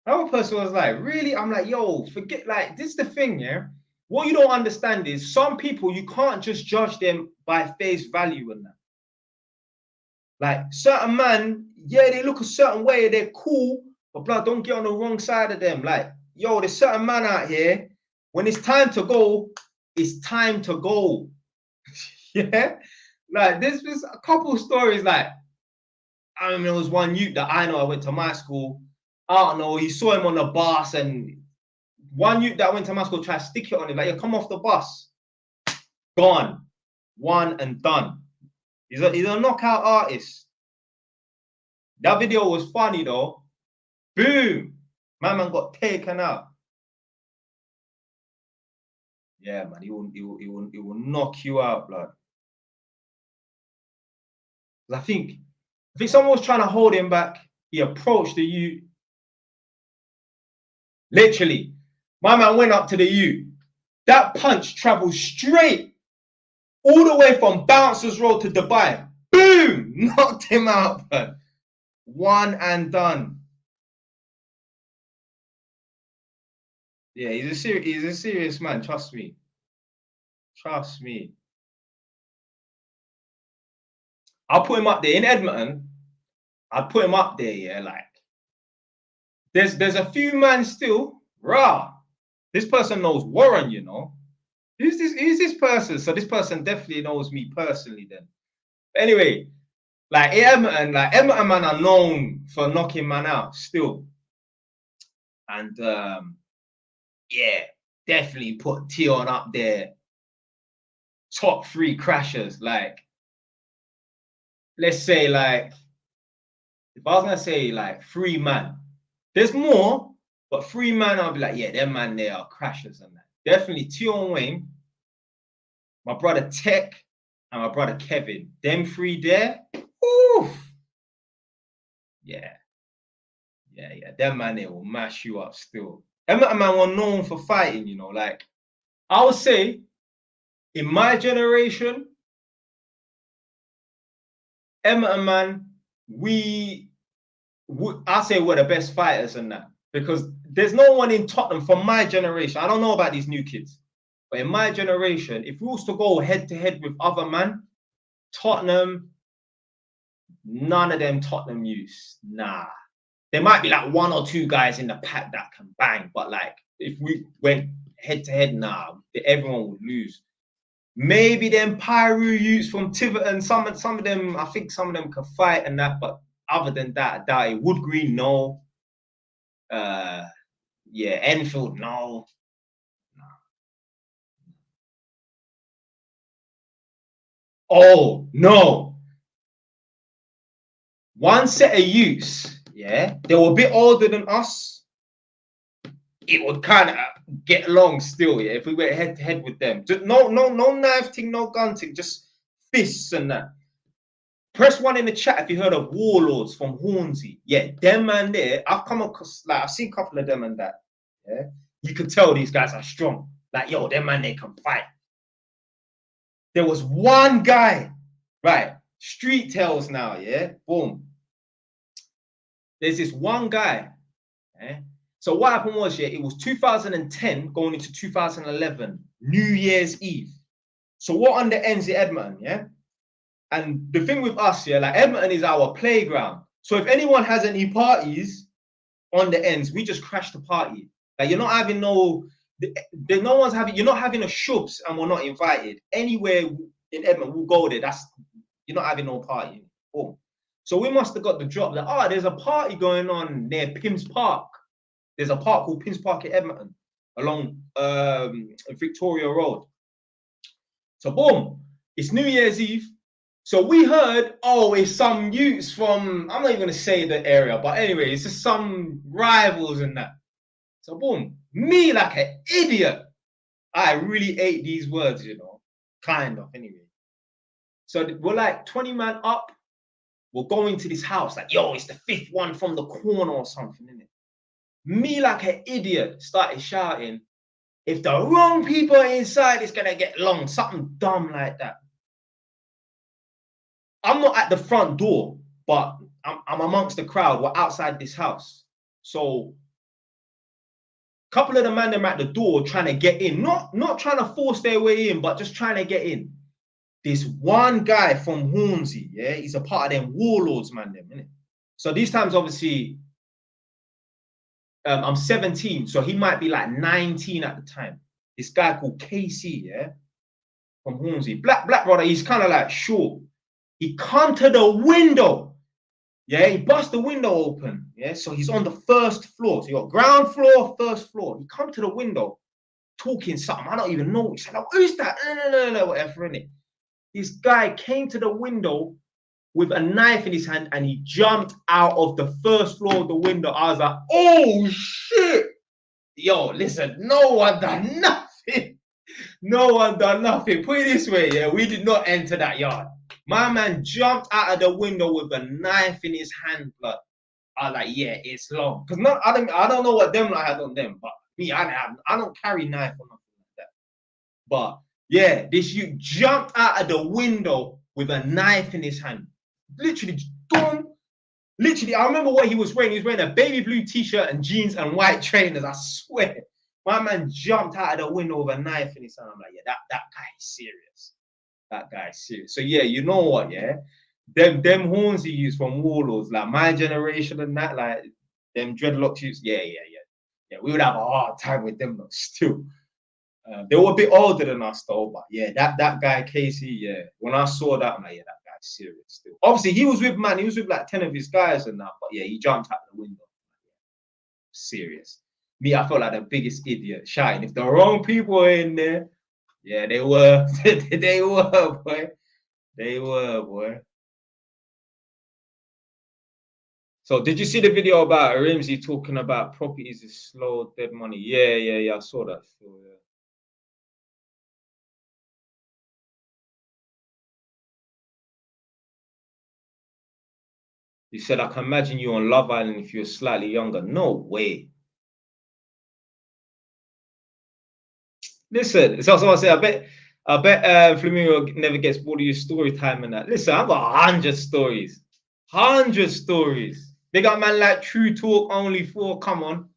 Another person was like, really? I'm like, yo, forget, like, this is the thing, yeah. What you don't understand is some people, you can't just judge them by face value and that. Like, certain man, yeah, they look a certain way, they're cool, but blood, don't get on the wrong side of them. Like, yo, there's certain man out here, when it's time to go, it's time to go. Yeah? Like, this was a couple of stories, like, I remember there was one youth that I know, I went to my school, I don't know, he saw him on the bus, and one youth that went to my school tried to stick it on him, like, yeah, come off the bus. Gone. One and done. He's a knockout artist. That video was funny though. Boom. My man got taken out. Yeah, man, he will knock you out, blood. I think someone was trying to hold him back. He approached the youth. Literally, my man went up to the youth. That punch traveled straight all the way from Bouncers Road to Dubai. Boom! Knocked him out, man. One and done. Yeah, he's a serious man. Trust me. Trust me. I'll put him up there in Edmonton. I'd put him up there. Yeah, like there's a few men still. Rah. This person knows Warren. You know. Who's this person? So this person definitely knows me personally. Then. But anyway, like Edmonton man are known for knocking man out still. And yeah, definitely put Tion up there. Top 3 crashers. Like, let's say, like, if I was gonna say like 3 man, there's more, but 3 man, I'll be like, yeah, them man, they are crashers and that. Definitely Tion Wayne, my brother Tech, and my brother Kevin. Them 3 there. Oof. Yeah. Them man, they will mash you up still. Them man were known for fighting, you know. Like, I would say, in my generation, man, I say we're the best fighters and that, because there's no one in Tottenham from my generation. I don't know about these new kids, But in my generation, if we was to go head to head with other man, Tottenham, none of them Tottenham youths, nah. There might be like 1 or 2 guys in the pack that can bang, but like if we went head to head, nah, everyone would lose. Maybe them Pyro youths from Tiverton, some of them, I think some of them can fight and that, but other than that, I doubt it. Wood Green, no. Yeah, Enfield, no. Oh, no. One set of youths, yeah, they were a bit older than us. It would kind of get along still, yeah, if we went head to head with them. Just no knife thing, no gun thing, just fists and that. Press 1 in the chat if you heard of Warlords from Hornsey. Yeah, them man there, I've come across, like, I've seen a couple of them and that. Yeah, you could tell these guys are strong. Like, yo, them man, they can fight. There was one guy, right? Street Tales now, yeah? Boom. There's this one guy, yeah? So what happened was, yeah, it was 2010 going into 2011, New Year's Eve. So what on the ends the Edmonton, yeah? And the thing with us, yeah, like Edmonton is our playground. So if anyone has any parties on the ends, we just crash the party. Like you're not having no one's having, you're not having a shubs and we're not invited. Anywhere in Edmonton, we'll go there. You're not having no party. Boom. So we must have got the drop that, there's a party going on near Pims Park. There's a park called Pims Park in Edmonton along Victoria Road. So boom, it's New Year's Eve. So we heard, it's some youths from, I'm not even going to say the area, but anyway, it's just some rivals and that. So boom, me like an idiot. I really ate these words, you know, kind of anyway. So we're like 20 man up. We're going to this house, like, yo, it's the 5th one from the corner or something, innit? Me like an idiot started shouting, if the wrong people are inside, it's going to get long, something dumb like that. I'm not at the front door, but I'm amongst the crowd. We're outside this house. So a couple of the men them at the door trying to get in, not trying to force their way in, but just trying to get in. This one guy from Hornsey, yeah, he's a part of them Warlords, man, them, innit? So these times, obviously, I'm 17, so he might be like 19 at the time. This guy called KC, yeah, from Hornsey. Black brother, he's kind of like short. He come to the window. Yeah, he bust the window open. Yeah, so he's on the 1st floor. So you got ground floor, 1st floor. He come to the window, talking something. I don't even know. He said, who's that? No, whatever, innit? This guy came to the window with a knife in his hand and he jumped out of the 1st floor of the window. I was like, oh shit. Yo, listen, no one done nothing. No one done nothing. Put it this way, yeah, we did not enter that yard. My man jumped out of the window with a knife in his hand, blood. I was like, yeah, it's long. Because I don't know what them like had on them, but me, I don't carry knife or nothing like that. But yeah, this you jumped out of the window with a knife in his hand. Literally, boom. Literally, I remember what he was wearing. He was wearing a baby blue t-shirt and jeans and white trainers. I swear. My man jumped out of the window with a knife in his hand. I'm like, yeah, that guy is serious. That guy is serious. So yeah, you know what, yeah? Them horns he used from Warlords, like my generation and that, like them dreadlocks used, yeah. We would have a hard time with them, but still. They were a bit older than us though, but yeah, that guy Casey, yeah. When I saw that, I'm like, yeah, that guy's serious still. Obviously, he was with like 10 of his guys and that, but yeah, he jumped out the window. Serious. Me, I felt like the biggest idiot shouting. If the wrong people were in there, yeah, they were. They were, boy. They were, boy. So did you see the video about Rimsey talking about properties is slow, dead money? Yeah. I saw that. Yeah. He said, I can imagine you on Love Island if you're slightly younger. No way. Listen, it's also I say, I bet Flamingo never gets bored of your story time and that. Listen, I've got 100 stories. 100 stories. They got man like True Talk Only 4. Come on.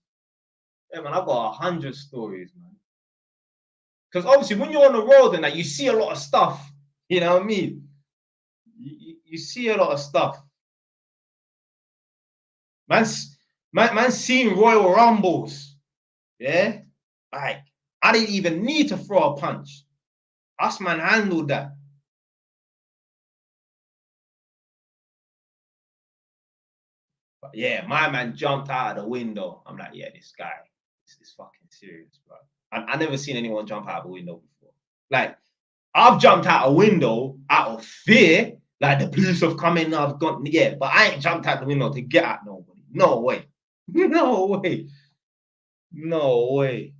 Yeah, man, I've got 100 stories, man. Because obviously when you're on the road and that, you see a lot of stuff. You know what I mean? You see a lot of stuff. Man seen Royal Rumbles. Yeah? Like, I didn't even need to throw a punch. Us man handled that. But yeah, my man jumped out of the window. I'm like, yeah, this guy, this is fucking serious, bro. I never seen anyone jump out of a window before. Like, I've jumped out a window out of fear. Like, the police have come in, I've gone, yeah, but I ain't jumped out the window to get at nobody. No way. No way. No way.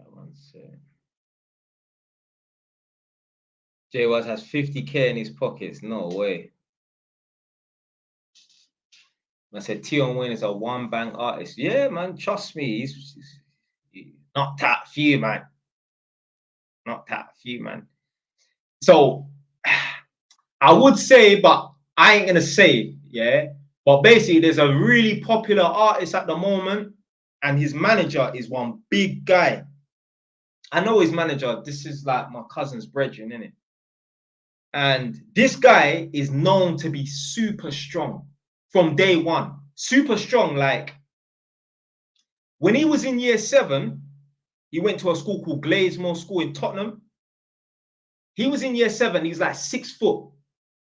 One sec. Jay Waz has 50K in his pockets. No way. I said Tion Wayne is a one bank artist. Yeah, man, trust me. He's not that few, man. Not that few, man. So I would say, but I ain't gonna say, yeah. But basically, there's a really popular artist at the moment, and his manager is one big guy. I know his manager. This is like my cousin's brethren, innit? And this guy is known to be super strong from day one. Super strong. Like when he was in year 7, he went to a school called Gladesmore School in Tottenham. He was in year 7. He's like 6 foot.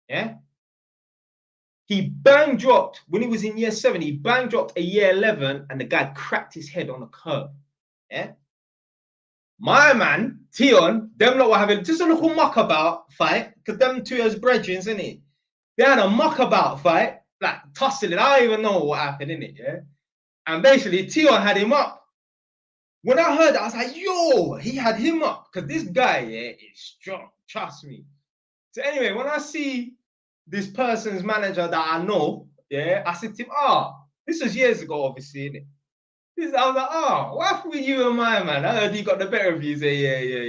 Yeah. He bang dropped when he was in year 7. He bang dropped a year 11, and the guy cracked his head on a curb. Yeah. My man, Tion, them lot were having just a little muckabout fight, because them two as brethren, isn't it? They had a muckabout fight, like tussling. I don't even know what happened, innit? Yeah. And basically, Tion had him up. When I heard that, I was like, yo, he had him up. Because this guy, yeah, is strong. Trust me. So anyway, when I see this person's manager that I know, yeah, I said to him, this was years ago, obviously, innit? I was like, what happened with you and my man? I heard you got the better of you. He said,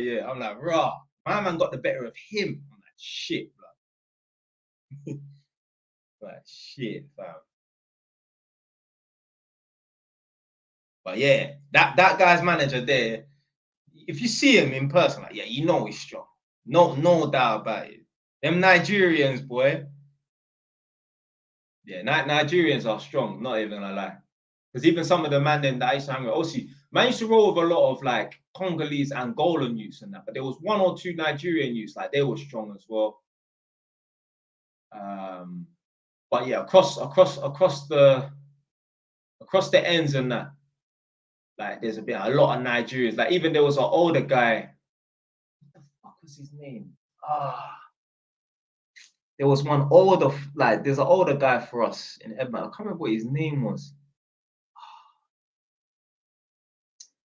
yeah. I'm like, rah, my man got the better of him. I'm like, shit, bro. Like, shit, fam. But yeah, that guy's manager there, if you see him in person, like, yeah, you know he's strong. No doubt about it. Them Nigerians, boy. Yeah, Nigerians are strong, not even gonna lie. Because even some of the man then that I used to hang with, obviously, man used to roll with a lot of like Congolese, Angolan youths and that, but there was 1 or 2 Nigerian youths, like they were strong as well. But yeah, across the ends and that, like there's a lot of Nigerians. Like even there was an older guy. What the fuck was his name? There was one older, like there's an older guy for us in Edmonton. I can't remember what his name was.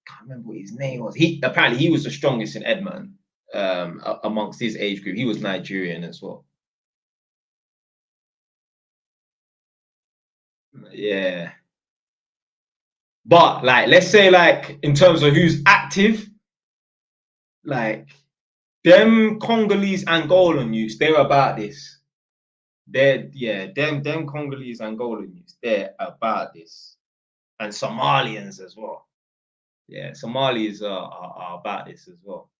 Can't remember what his name was. He apparently he was the strongest in Edmonton amongst his age group. He was Nigerian as well. Yeah. But like let's say like in terms of who's active, like them Congolese Angolan youths, they're about this. Them Congolese Angolan youths, they're about this. And Somalians as well. Yeah, Somalis are about this as well.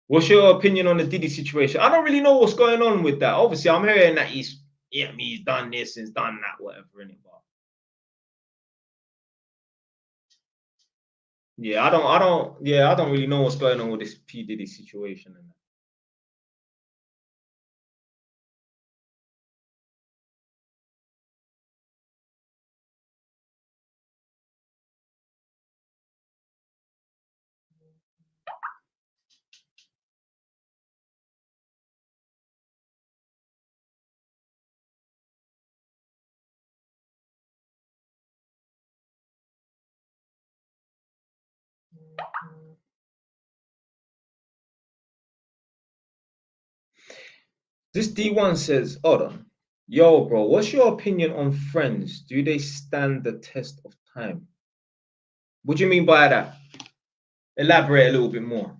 What's your opinion on the Diddy situation? I don't really know what's going on with that. Obviously, I'm hearing that he's done this, he's done that, whatever, in it. But yeah, I don't really know what's going on with this P Diddy situation. And that. This D1 says, hold on. Yo, bro, what's your opinion on Friends? Do they stand the test of time? What do you mean by that? Elaborate a little bit more.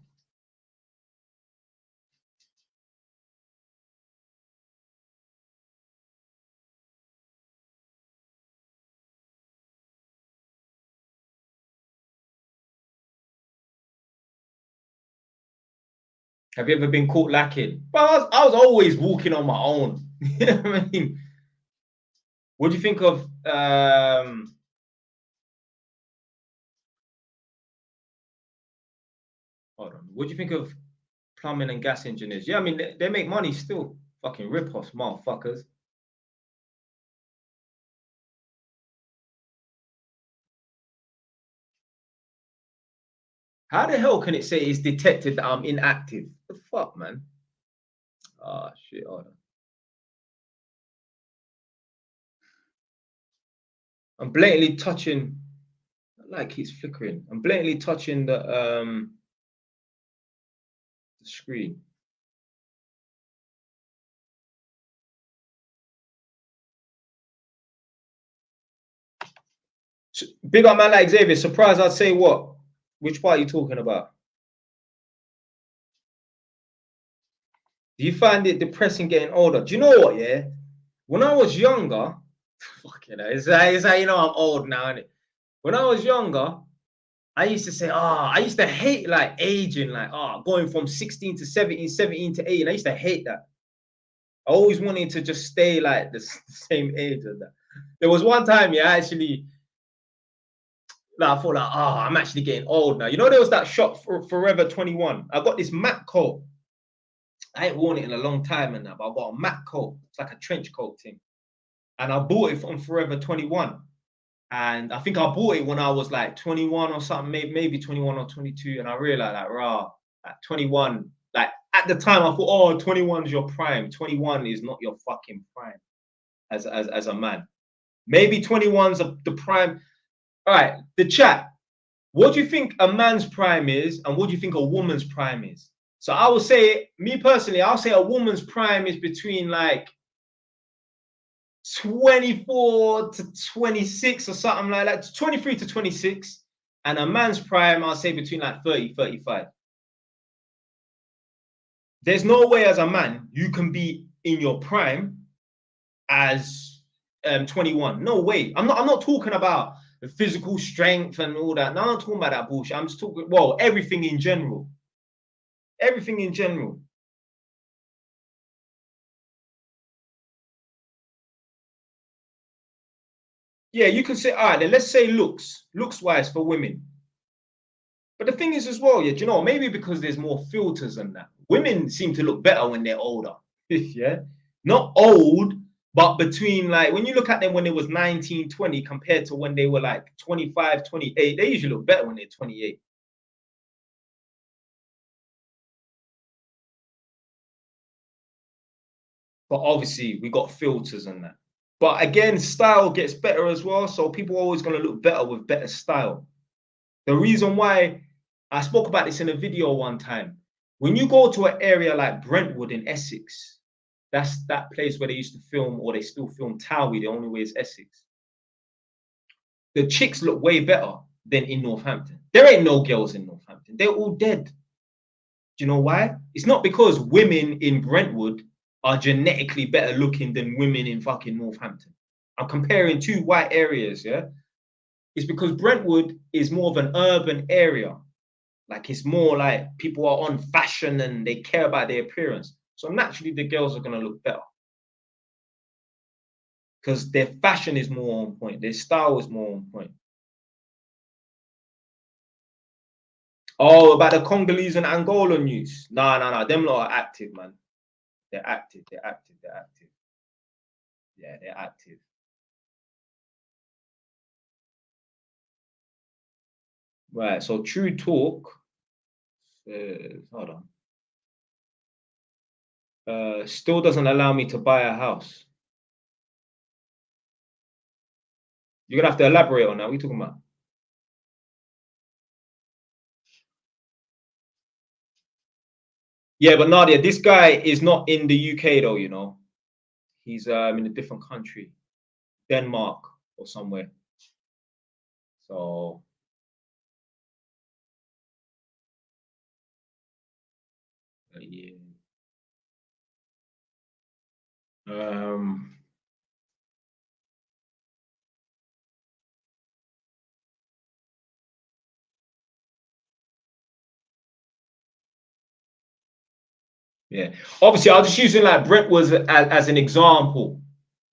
Have you ever been caught lacking? Bro, I was always walking on my own. You know what I mean? What do you think of hold on. What do you think of plumbing and gas engineers? Yeah, I mean they make money still. Fucking rip-offs, motherfuckers. How the hell can it say it's detected that I'm inactive? The fuck, man? Ah, shit. Hold on. I'm blatantly touching. Like he's flickering. I'm blatantly touching the screen. So, big up man like Xavier. Surprised I'd say what? Which part are you talking about? Do you find it depressing getting older? Do you know what? Yeah, when I was younger, fucking hell, it's how you know I'm old now, innit? When I was younger, I used to say, I used to hate like aging, like going from 16 to 17, 17 to 18. I used to hate that. I always wanted to just stay like the same age as that. There was one time, yeah, actually, like, I thought like, I'm actually getting old now. You know, there was that shop for Forever 21. I got this Mac coat. I ain't worn it in a long time and that, but I got a Mac coat. It's like a trench coat thing. And I bought it from Forever 21. And I think I bought it when I was like 21 or something, maybe 21 or 22. And I realized like, at 21, like at the time I thought, 21 is your prime. 21 is not your fucking prime as a man. Maybe 21's the prime. All right, the chat. What do you think a man's prime is, and what do you think a woman's prime is? So I will say, me personally, I'll say a woman's prime is between like 24 to 26 or something like that, 23 to 26. And a man's prime, I'll say between like 30, 35. There's no way as a man you can be in your prime as 21. No way. I'm not talking about the physical strength and all that. No, I'm not talking about that bullshit. I'm just talking, well, everything in general. Everything in general. Yeah, you can say, all right, then let's say looks wise for women. But the thing is as well, yeah, do you know, maybe because there's more filters than that. Women seem to look better when they're older. Yeah. Not old, but between like when you look at them when they was 19, 20 compared to when they were like 25, 28, they usually look better when they're 28. But obviously we got filters and that. But again, style gets better as well. So people are always going to look better with better style. The reason why I spoke about this in a video one time, when you go to an area like Brentwood in Essex, that's that place where they used to film, or they still film Towie, the only way is Essex. The chicks look way better than in Northampton. There ain't no girls in Northampton. They're all dead. Do you know why? It's not because women in Brentwood are genetically better looking than women in fucking Northampton. I'm comparing two white areas, yeah? It's because Brentwood is more of an urban area. Like it's more like people are on fashion and they care about their appearance. So naturally the girls are gonna look better. Because their fashion is more on point, their style is more on point. Oh, about the Congolese and Angolan news. No. Them lot are active, man. They're active, they're active, they're active. Yeah, they're active. Right, so True Talk hold on. Still doesn't allow me to buy a house. You're gonna have to elaborate on that. What are you talking about? Yeah, but Nadia, this guy is not in the UK though, you know. He's in a different country, Denmark or somewhere. So yeah. Um yeah. Obviously, I was just using like Brentwood as an example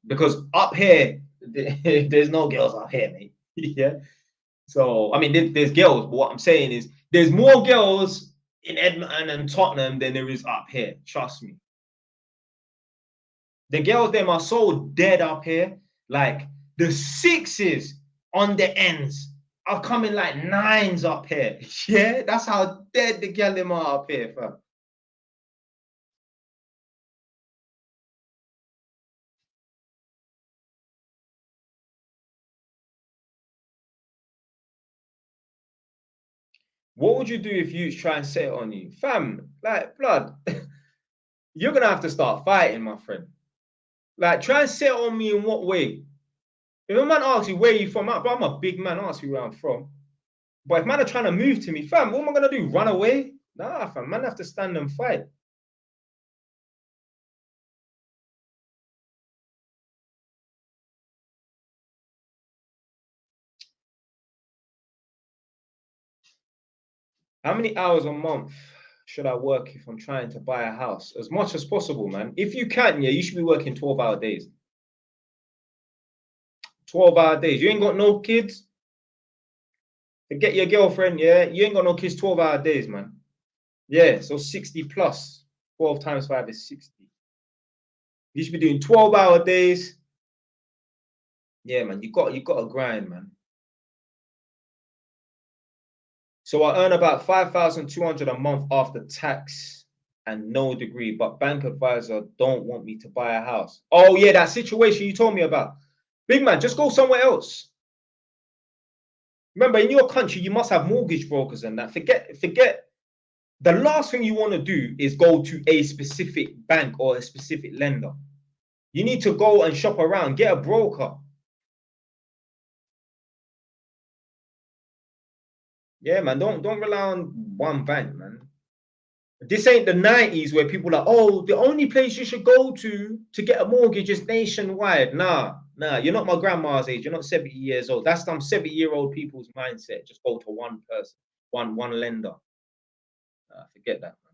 because up here, there's no girls up here, mate. Yeah. So I mean, there's girls, but what I'm saying is there's more girls in Edmonton and Tottenham than there is up here. Trust me. The girls them are so dead up here. Like the sixes on the ends are coming like nines up here. Yeah, that's how dead the girl them are up here, fam. What would you do if you try and set it on you? Fam, like blood, you're gonna have to start fighting, my friend. Like, try and set it on me in what way? If a man asks you where you from, I'm a big man, ask you where I'm from. But if man are trying to move to me, fam, what am I gonna do? Run away? Nah, fam, man have to stand and fight. How many hours a month should I work if I'm trying to buy a house? As much as possible, man. If you can, yeah, you should be working 12-hour days. 12-hour days. You ain't got no kids. Forget your girlfriend, yeah. You ain't got no kids, 12-hour days, man. Yeah, so 60 plus. 12 times 5 is 60. You should be doing 12-hour days. Yeah, man. You got to grind, man. So I earn about 5,200 a month after tax and no degree, but bank advisor don't want me to buy a house. Oh yeah, that situation you told me about. Big man, just go somewhere else. Remember, in your country, you must have mortgage brokers and that. Forget. The last thing you want to do is go to a specific bank or a specific lender. You need to go and shop around, get a broker. Yeah, man, don't rely on one bank, man. This ain't the 90s where people are, oh, the only place you should go to get a mortgage is nationwide. Nah, you're not my grandma's age. You're not 70 years old. That's some 70-year-old people's mindset. Just go to one person, one lender. Forget that, man.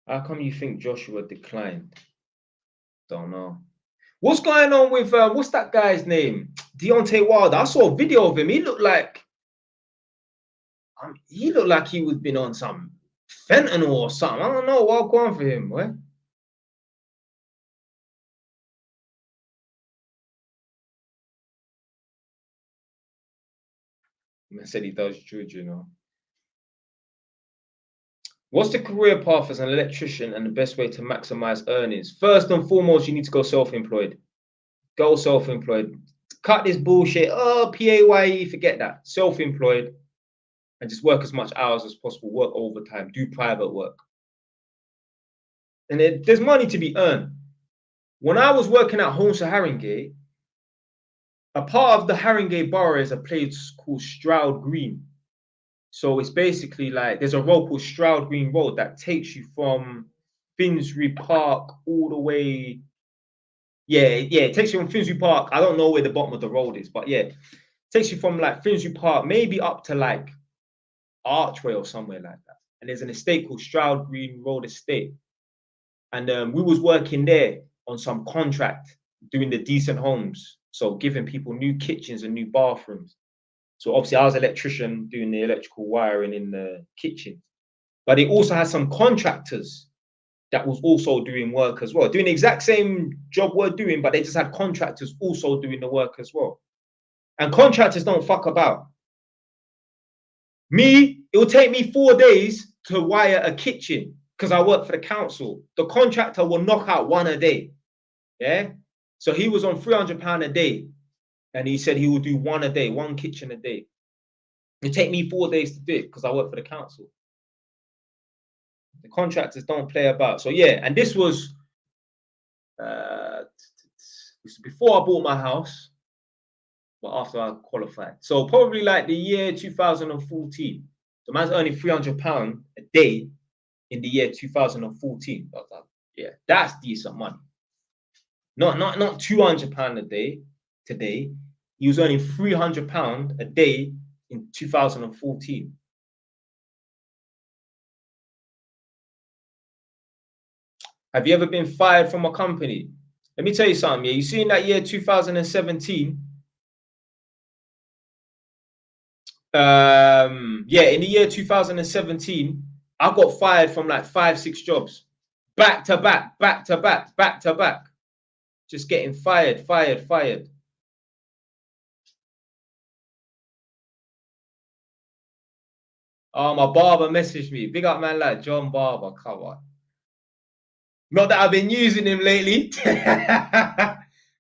How come you think Joshua declined? Don't know. What's going on with what's that guy's name? Deontay Wilder. I saw a video of him. He looked like he was been on some fentanyl or something. I don't know what's going on for him, boy. I said he does juju, you know. What's the career path as an electrician and the best way to maximize earnings? First and foremost, you need to go self-employed. Go self-employed. Cut this bullshit. Oh, PAYE, forget that. Self-employed and just work as much hours as possible. Work overtime. Do private work. And there's money to be earned. When I was working at Holmes Haringey, a part of the Haringey borough is a place called Stroud Green. So it's basically like there's a road called Stroud Green Road that takes you from Finsbury Park all the way. Yeah, it takes you from Finsbury Park. I don't know where the bottom of the road is, but yeah, it takes you from like Finsbury Park, maybe up to like Archway or somewhere like that. And there's an estate called Stroud Green Road Estate. And we was working there on some contract doing the decent homes. So giving people new kitchens and new bathrooms. So obviously I was an electrician doing the electrical wiring in the kitchen. But it also had some contractors that was also doing work as well, doing the exact same job we're doing, but they just had contractors also doing the work as well. And contractors don't fuck about. Me, it will take me 4 days to wire a kitchen because I work for the council. The contractor will knock out one a day. Yeah. So he was on £300 a day, and he said he will do one a day, one kitchen a day. It take me 4 days to do it because I work for the council. The contractors don't play about. So yeah, and this was before I bought my house, but after I qualified. So probably like the year 2014. The man's earning £300 a day in the year 2014. I was like, yeah, that's decent money. Not £200 a day today. He was earning £300 a day in 2014. Have you ever been fired from a company? Let me tell you something. Yeah, you see in that year 2017. Yeah, in the year 2017, I got fired from like 5-6 jobs, back to back, back to back, back to back. Just getting fired. Oh, my barber messaged me. Big up man like John Barber. Come on. Not that I've been using him lately.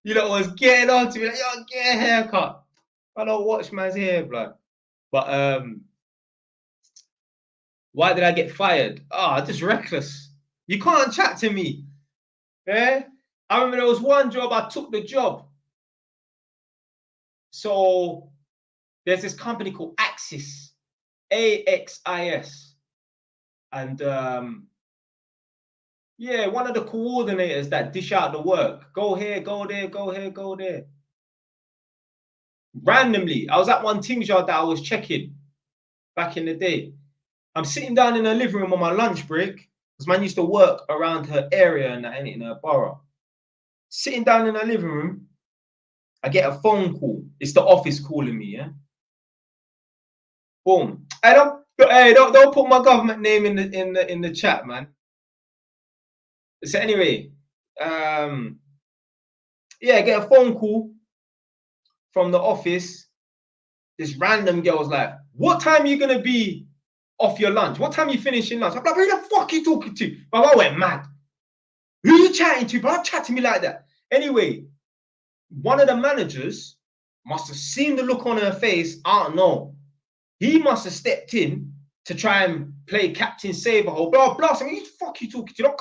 You know, was getting on to me like, yo, get a haircut. I don't watch man's hair, blood. But why did I get fired? Oh, just reckless. You can't chat to me. Yeah? I remember there was one job, I took the job. So there's this company called Axis, AXIS. And yeah, one of the coordinators that dish out the work. Go here, go there, go here, go there. Randomly, I was at one things yard that I was checking back in the day. I'm sitting down in her living room on my lunch break, because man used to work around her area and that, in her borough. Sitting down in her living room, I get a phone call. It's the office calling me, yeah? Boom. Hey, don't put my government name in the chat, man. So anyway, yeah, I get a phone call from the office. This random girl was like, what time are you gonna be off your lunch? What time are you finishing lunch? I'm like, who the fuck are you talking to? But I went mad. Who are you chatting to? But don't chat to me like that. Anyway, one of the managers must have seen the look on her face. I don't know. He must have stepped in to try and play Captain Saber, blah, blah. So, who the fuck are you talking to?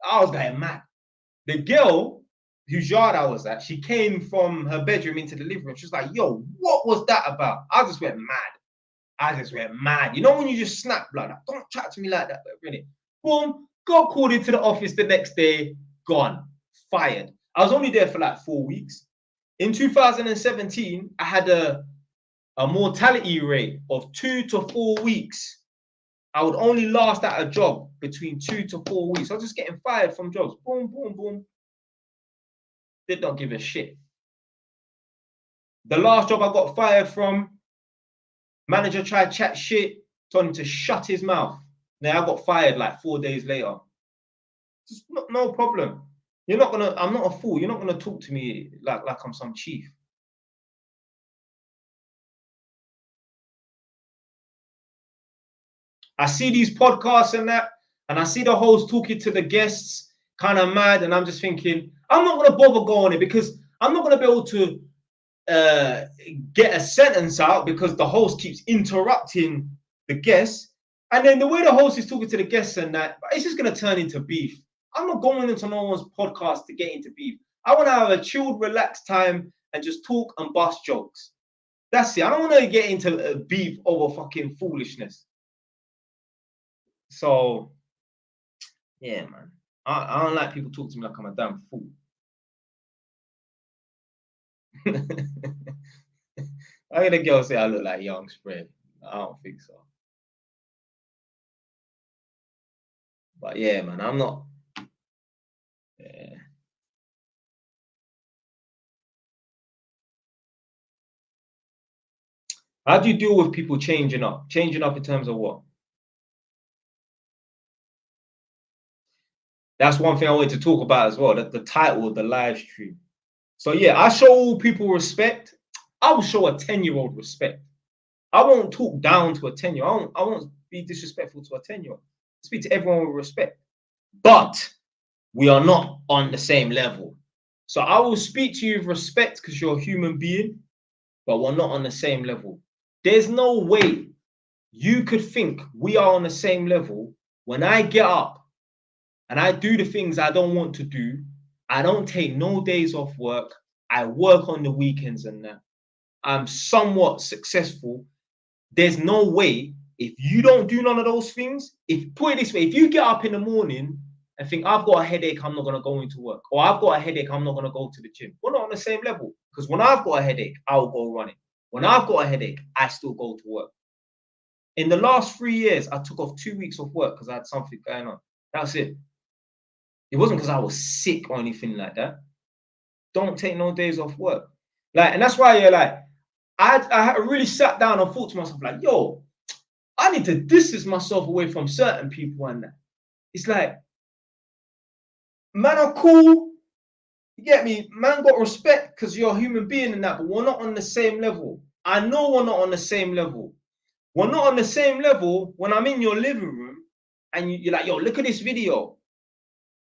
I was going mad. The girl whose yard I was at, she came from her bedroom into the living room. She was like, yo, what was that about? I just went mad. You know when you just snap, blood? Don't chat to me like that, really. Boom, got called into the office the next day, gone, fired. I was only there for like 4 weeks. In 2017, I had a mortality rate of 2 to 4 weeks. I would only last at a job between 2 to 4 weeks. I was just getting fired from jobs. Boom, boom, boom. Did not give a shit. The last job I got fired from, manager tried to chat shit, told him to shut his mouth. Now I got fired like 4 days later. Just no problem. I'm not a fool. You're not gonna talk to me like I'm some chief. I see these podcasts and that, and I see the host talking to the guests, kind of mad, and I'm just thinking, I'm not gonna bother going on it because I'm not gonna be able to get a sentence out because the host keeps interrupting the guests. And then the way the host is talking to the guests and that, it's just gonna turn into beef. I'm not going into no one's podcast to get into beef. I want to have a chilled, relaxed time and just talk and bust jokes. That's it. I don't want to get into beef over fucking foolishness. So, yeah, man. I don't like people talking to me like I'm a damn fool. I hear the girl say I look like young spread. I don't think so. But yeah, man, I'm not. Yeah. How do you deal with people changing up? Changing up in terms of what? That's one thing I wanted to talk about as well. The title of the live stream. So yeah, I show all people respect. I will show a 10-year-old respect. I won't talk down to a 10-year-old. I won't be disrespectful to a 10-year-old. Speak to everyone with respect. But we are not on the same level. So I will speak to you with respect because you're a human being, but we're not on the same level. There's no way you could think we are on the same level when I get up and I do the things I don't want to do. I don't take no days off work. I work on the weekends and that. I'm somewhat successful. There's no way if you don't do none of those things, if put it this way, if you get up in the morning and think I've got a headache, I'm not gonna go into work, or I've got a headache, I'm not gonna go to the gym. We're not on the same level. Because when I've got a headache, I'll go running. When I've got a headache, I still go to work. In the last 3 years, I took off 2 weeks off work because I had something going on. That's it. It wasn't because I was sick or anything like that. Don't take no days off work. Like, and that's why you're like, I really sat down and thought to myself, like, yo, I need to distance myself away from certain people and that. It's like, man are cool. You get me? Man got respect because you're a human being and that, but we're not on the same level. I know we're not on the same level. We're not on the same level when I'm in your living room and you're like, yo, look at this video.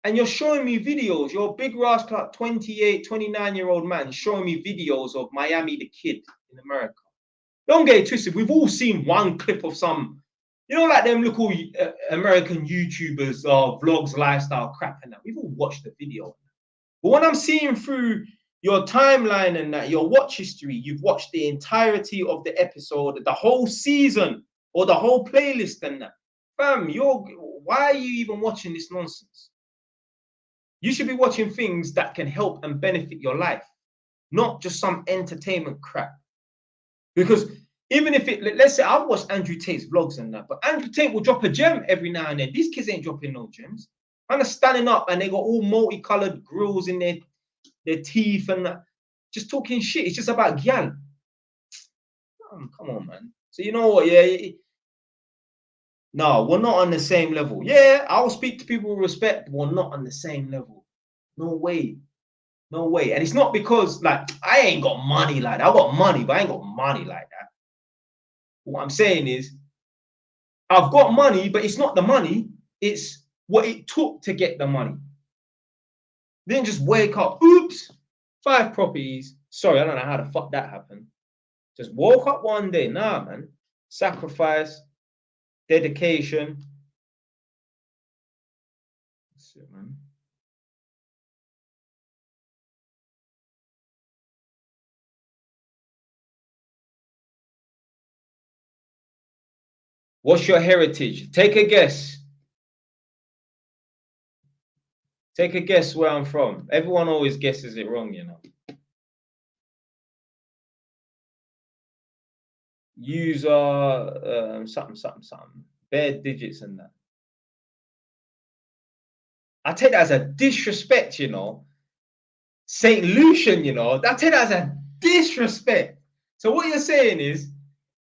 And you're showing me videos. You're a big rascal, 28, 29-year-old man showing me videos of Miami the Kid in America. Don't get it twisted. We've all seen one clip of some, you know, like them little American YouTubers or vlogs, lifestyle crap and that. We've all watched the video. But when I'm seeing through your timeline and that, your watch history, you've watched the entirety of the episode, the whole season, or the whole playlist and that. Fam, why are you even watching this nonsense? You should be watching things that can help and benefit your life, not just some entertainment crap. Because even if let's say I've watched Andrew Tate's vlogs and that, but Andrew Tate will drop a gem every now and then. These kids ain't dropping no gems. Man are standing up and they got all multicolored grills in their teeth and that. Just talking shit. It's just about gyal. Come on, man. So you know what? Yeah. No, we're not on the same level. Yeah, I'll speak to people with respect, but we're not on the same level. No way. No way. And it's not because, like, I ain't got money like that. I got money, but I ain't got money like that. What I'm saying is, I've got money, but it's not the money. It's what it took to get the money. Didn't just wake up, oops, 5 properties. Sorry, I don't know how the fuck that happened. Just woke up one day. Nah, man. Sacrifice, dedication. That's it, man. What's your heritage? Take a guess. Take a guess where I'm from. Everyone always guesses it wrong, you know. Use something. Bare digits and that. I take that as a disrespect, you know. St. Lucian, you know. I take that as a disrespect. So what you're saying is,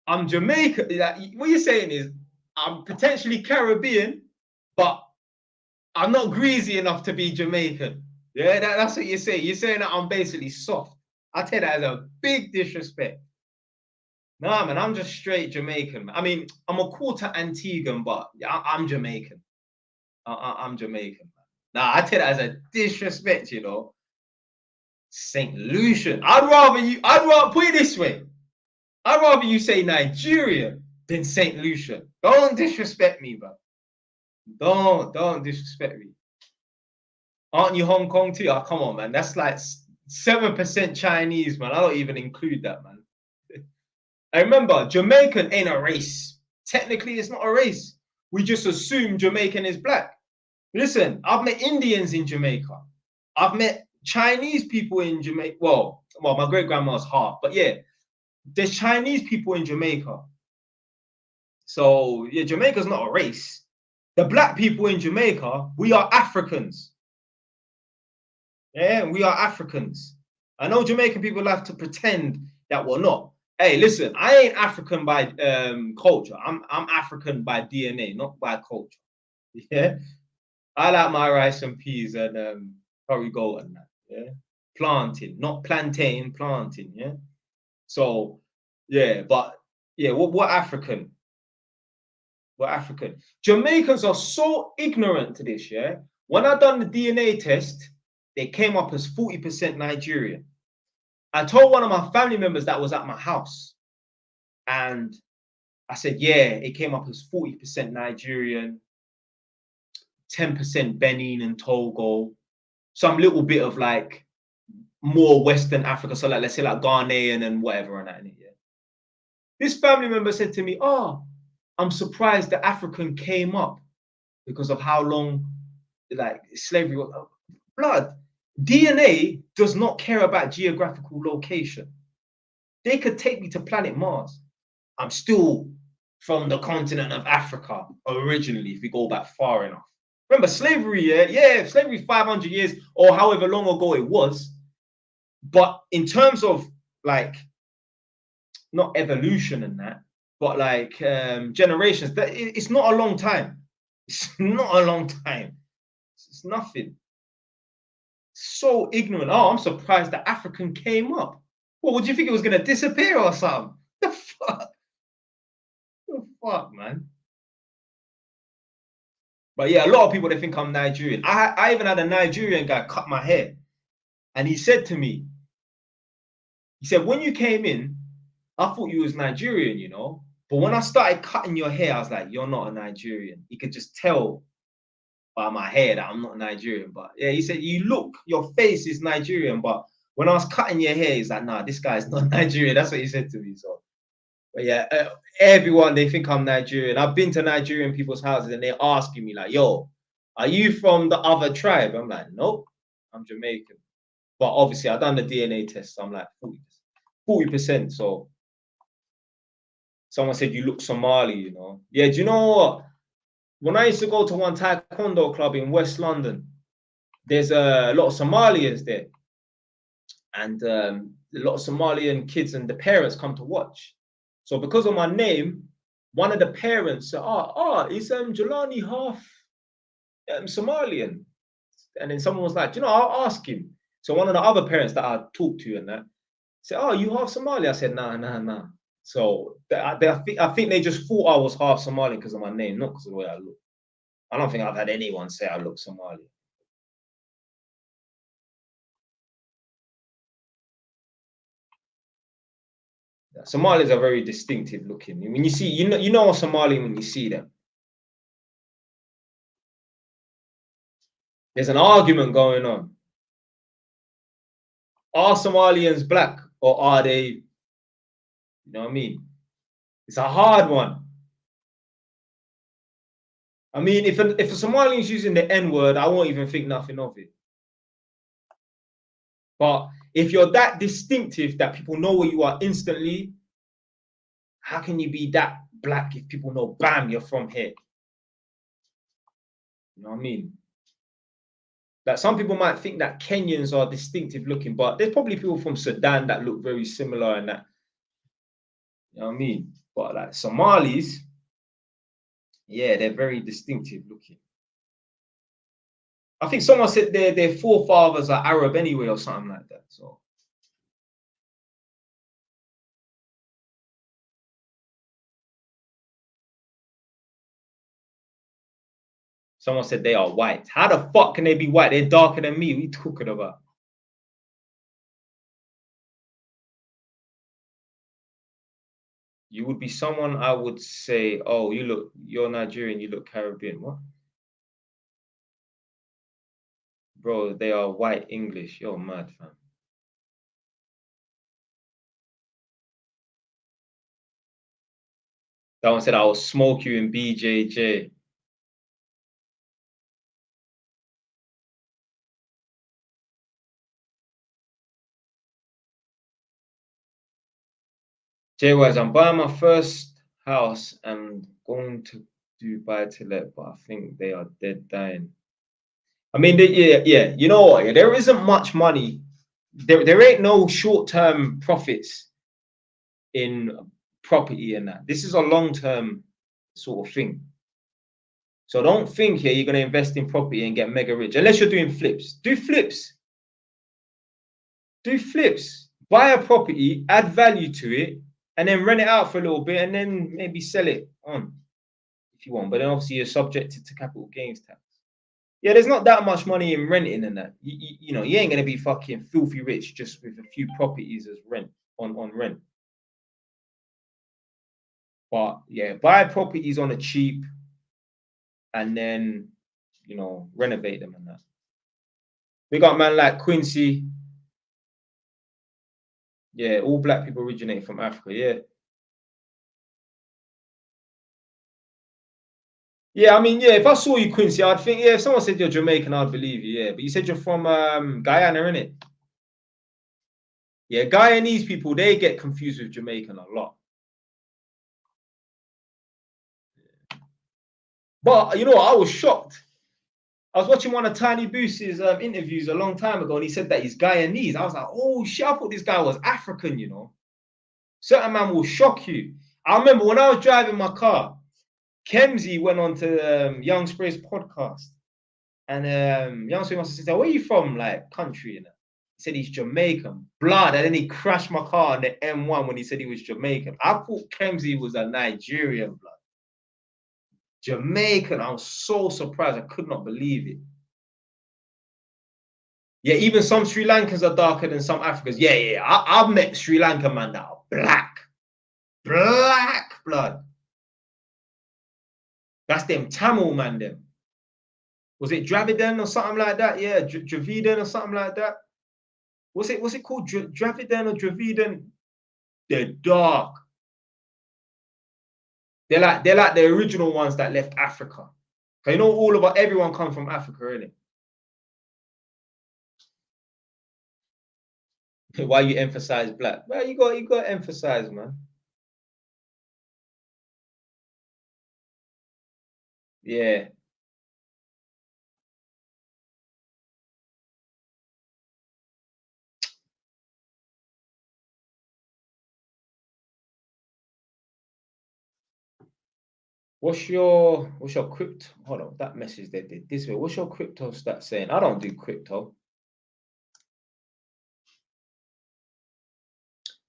I'm Jamaican. What you're saying is, I'm potentially Caribbean, but I'm not greasy enough to be Jamaican. Yeah, that's what you're saying. You're saying that I'm basically soft. I take that as a big disrespect. Nah, man, I'm just straight Jamaican. I mean, I'm a quarter Antiguan, but I'm Jamaican. I'm Jamaican. Nah, I take that as a disrespect, you know. St. Lucian. I'd rather put it this way. I'd rather you say Nigeria than St. Lucian. Don't disrespect me, bro. Don't disrespect me. Aren't you Hong Kong too? Oh, come on, man. That's like 7% Chinese, man. I don't even include that, man. I remember Jamaican ain't a race. Technically, it's not a race. We just assume Jamaican is black. Listen, I've met Indians in Jamaica. I've met Chinese people in Jamaica. Well, my great grandma's half, but yeah, there's Chinese people in Jamaica. So yeah, Jamaica's not a race. The black people in Jamaica, we are Africans. Yeah, we are Africans. I know Jamaican people like to pretend that we're not. Hey, listen, I ain't African by culture. I'm African by DNA, not by culture. Yeah, I like my rice and peas and curry goat and that. Yeah, planting, not plantain, planting. Yeah. So yeah, but Yeah, what African? What African? Jamaicans are so ignorant to this, yeah? When I done the DNA test, they came up as 40% Nigerian. I told one of my family members that was at my house, and I said, yeah, it came up as 40% Nigerian, 10% Benin and Togo, some little bit of like more Western Africa, so like let's say like Ghanaian and whatever and that in it, yeah. This family member said to me, oh, I'm surprised the African came up because of how long like slavery was. Blood, DNA does not care about geographical location. They could take me to planet Mars. I'm still from the continent of Africa originally, if we go back far enough. Remember slavery, yeah, slavery 500 years or however long ago it was. But in terms of like, not evolution and that, but like generations, that it's not a long time. It's not a long time. It's nothing. So ignorant. Oh, I'm surprised the African came up. Well, would you think it was going to disappear or something? The fuck? The fuck, man? But yeah, a lot of people, they think I'm Nigerian. I even had a Nigerian guy cut my hair. And he said to me, he said, when you came in, I thought you was Nigerian, you know? But when I started cutting your hair, I was like, you're not a Nigerian. He could just tell by my hair that I'm not Nigerian. But yeah, he said, your face is Nigerian. But when I was cutting your hair, he's like, nah, this guy's not Nigerian. That's what he said to me. So, but yeah, everyone, they think I'm Nigerian. I've been to Nigerian people's houses and they're asking me like, yo, are you from the other tribe? I'm like, nope, I'm Jamaican. But obviously I've done the DNA test. So I'm like 40%. So someone said, you look Somali, you know? Yeah, do you know what? When I used to go to one taekwondo club in West London, there's a lot of Somalians there. And a lot of Somalian kids and the parents come to watch. So because of my name, one of the parents said, is Jelani half Somalian? And then someone was like, you know, I'll ask him. So one of the other parents that I talked to and that said, oh, you half Somali? I said, nah. So I think they just thought I was half Somali because of my name, not because of the way I look. I don't think I've had anyone say I look Somali. Yeah, Somalis are very distinctive looking. When you see, you know a Somali when you see them. There's an argument going on. Are Somalians black or are they, you know what I mean? It's a hard one. I mean, if a Somalian is using the N-word, I won't even think nothing of it. But if you're that distinctive that people know where you are instantly, how can you be that black if people know, bam, you're from here? You know what I mean? Like some people might think that Kenyans are distinctive looking, but there's probably people from Sudan that look very similar and that. You know what I mean? But like Somalis, yeah, they're very distinctive looking. I think someone said their forefathers are Arab anyway or something like that. So someone said they are white. How the fuck can they be white? They're darker than me. What are you talking about? You would be someone I would say, oh, you're Nigerian, you look Caribbean. What? Bro, they are white English. You're mad, fam. That one said, I will smoke you in BJJ. J-Wise, I'm buying my first house and going to do buy to let, but I think they are dead dying. I mean, yeah. You know what? There isn't much money. There ain't no short-term profits in property and that. This is a long-term sort of thing. So don't think here you're going to invest in property and get mega rich unless you're doing flips. Do flips. Do flips. Buy a property, add value to it, and then rent it out for a little bit, and then maybe sell it on if you want. But then obviously you're subjected to capital gains tax. Yeah, there's not that much money in renting and that. You know, you ain't gonna be fucking filthy rich just with a few properties as rent on rent. But yeah, buy properties on a cheap and then, you know, renovate them and that. We got man like Quincy. Yeah, all black people originate from Africa. Yeah. Yeah, I mean, yeah, if I saw you, Quincy, I'd think, yeah, if someone said you're Jamaican, I'd believe you, yeah. But you said you're from Guyana, innit? Yeah, Guyanese people, they get confused with Jamaican a lot. But, you know, I was shocked. I was watching one of Tiny Booth's interviews a long time ago, and he said that he's Guyanese. I was like, oh, shit, I thought this guy was African, you know. Certain man will shock you. I remember when I was driving my car, Kemsey went on to Young Spray's podcast. And Young Spray must have said, where are you from, like, country? And he said he's Jamaican. Blood. And then he crashed my car on the M1 when he said he was Jamaican. I thought Kemsey was a Nigerian, blood. Jamaican. I was so surprised. I could not believe it. Yeah, even some Sri Lankans are darker than some Africans. Yeah. I've met Sri Lankan man that are black. Black blood. That's them Tamil man, them. Was it Dravidian or something like that? Yeah, Dravidian or something like that. What's it called? Dravidian or Dravidian? They're dark. They're like the original ones that left Africa. You know, everyone comes from Africa, really. Why you emphasize black? Well, you got to emphasize, man. Yeah. What's your crypto? Hold on, that message they did this way. What's your crypto stat saying? I don't do crypto.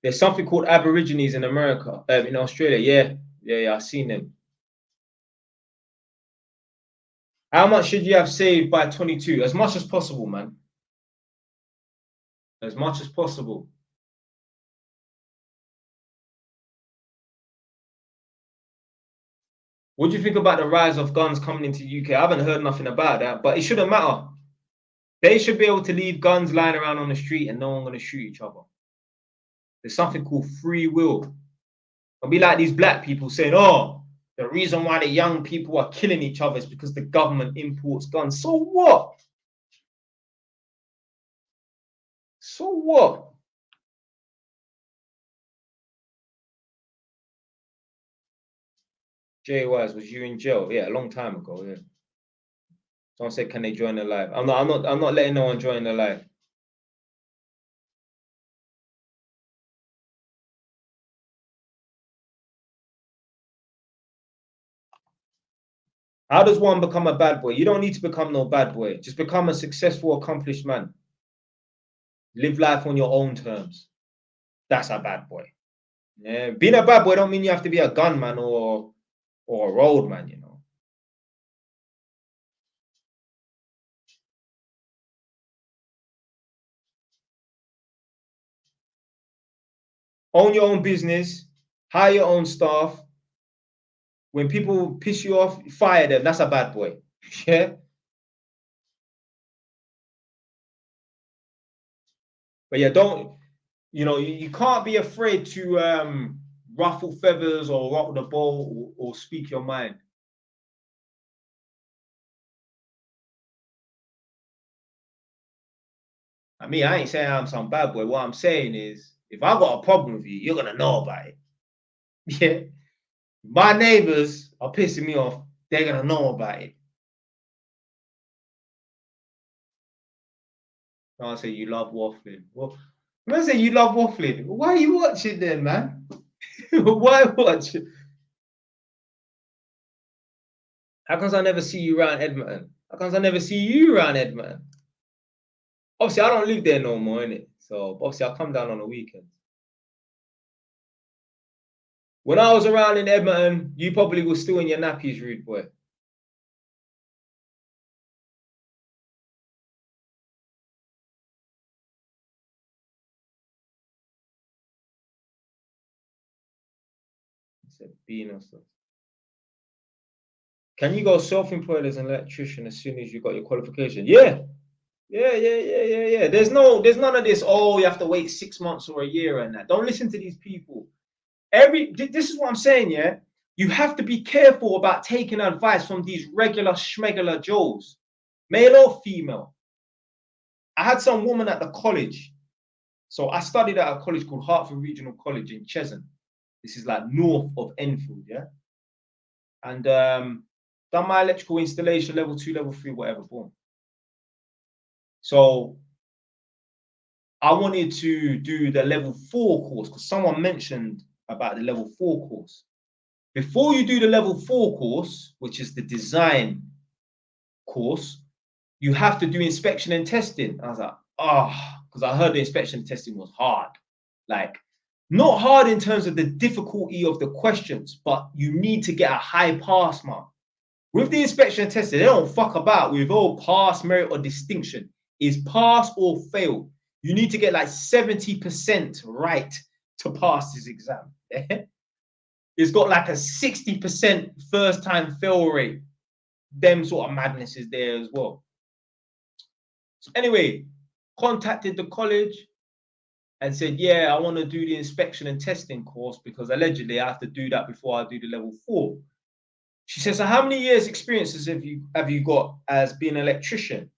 There's something called Aborigines in America, in Australia. Yeah, I've seen them. How much should you have saved by 22? As much as possible, man. As much as possible. What do you think about the rise of guns coming into the UK? I haven't heard nothing about that, but it shouldn't matter. They should be able to leave guns lying around on the street and no one going to shoot each other. There's something called free will. Don't be like these black people saying, oh, the reason why the young people are killing each other is because the government imports guns. So what? So what? Jay Wise, was you in jail? Yeah, a long time ago. Yeah. Someone said, can they join the live? I'm not letting no one join the live. How does one become a bad boy? You don't need to become no bad boy. Just become a successful, accomplished man. Live life on your own terms. That's a bad boy. Yeah, being a bad boy don't mean you have to be a gunman or a roadman, you know. Own your own business, hire your own staff. When people piss you off, fire them. That's a bad boy. Yeah. But yeah, you can't be afraid to ruffle feathers or rock the boat or speak your mind. I mean, I ain't saying I'm some bad boy. What I'm saying is, if I got a problem with you, you're gonna know about it. Yeah. My neighbors are pissing me off. They're gonna know about it. I say you love waffling. Well, when I say you love waffling, why are you watching then, man? Why watch? How comes I never see you around Edmonton? How comes I never see you around Edmonton? Obviously, I don't live there no more, innit? So obviously, I'll come down on the weekend. When I was around in Edmonton, you probably were still in your nappies, rude boy. I said, being or something. Can you go self-employed as an electrician as soon as you got your qualification? Yeah. Yeah. There's none of this, oh, you have to wait 6 months or a year and that. Don't listen to these people. This is what I'm saying, yeah? You have to be careful about taking advice from these regular schmegular Joes, male or female. I had some woman at the college. So I studied at a college called Hertford Regional College in Cheshunt. This is like north of Enfield, yeah? And done my electrical installation, level 2, level 3, whatever, boom. So I wanted to do the level 4 course because someone mentioned about the level 4 course. Before you do the level 4 course, which is the design course, you have to do inspection and testing. I was like, because I heard the inspection and testing was hard. Like, not hard in terms of the difficulty of the questions, but you need to get a high pass mark. With the inspection and testing, they don't fuck about with pass, merit, or distinction. It's pass or fail. You need to get like 70% right to pass this exam. It's got like a 60% first time fail rate. Them sort of madness is there as well. So anyway, contacted the college and said, yeah, I want to do the inspection and testing course because allegedly I have to do that before I do the level 4. She says, so how many years experiences have you got as being an electrician?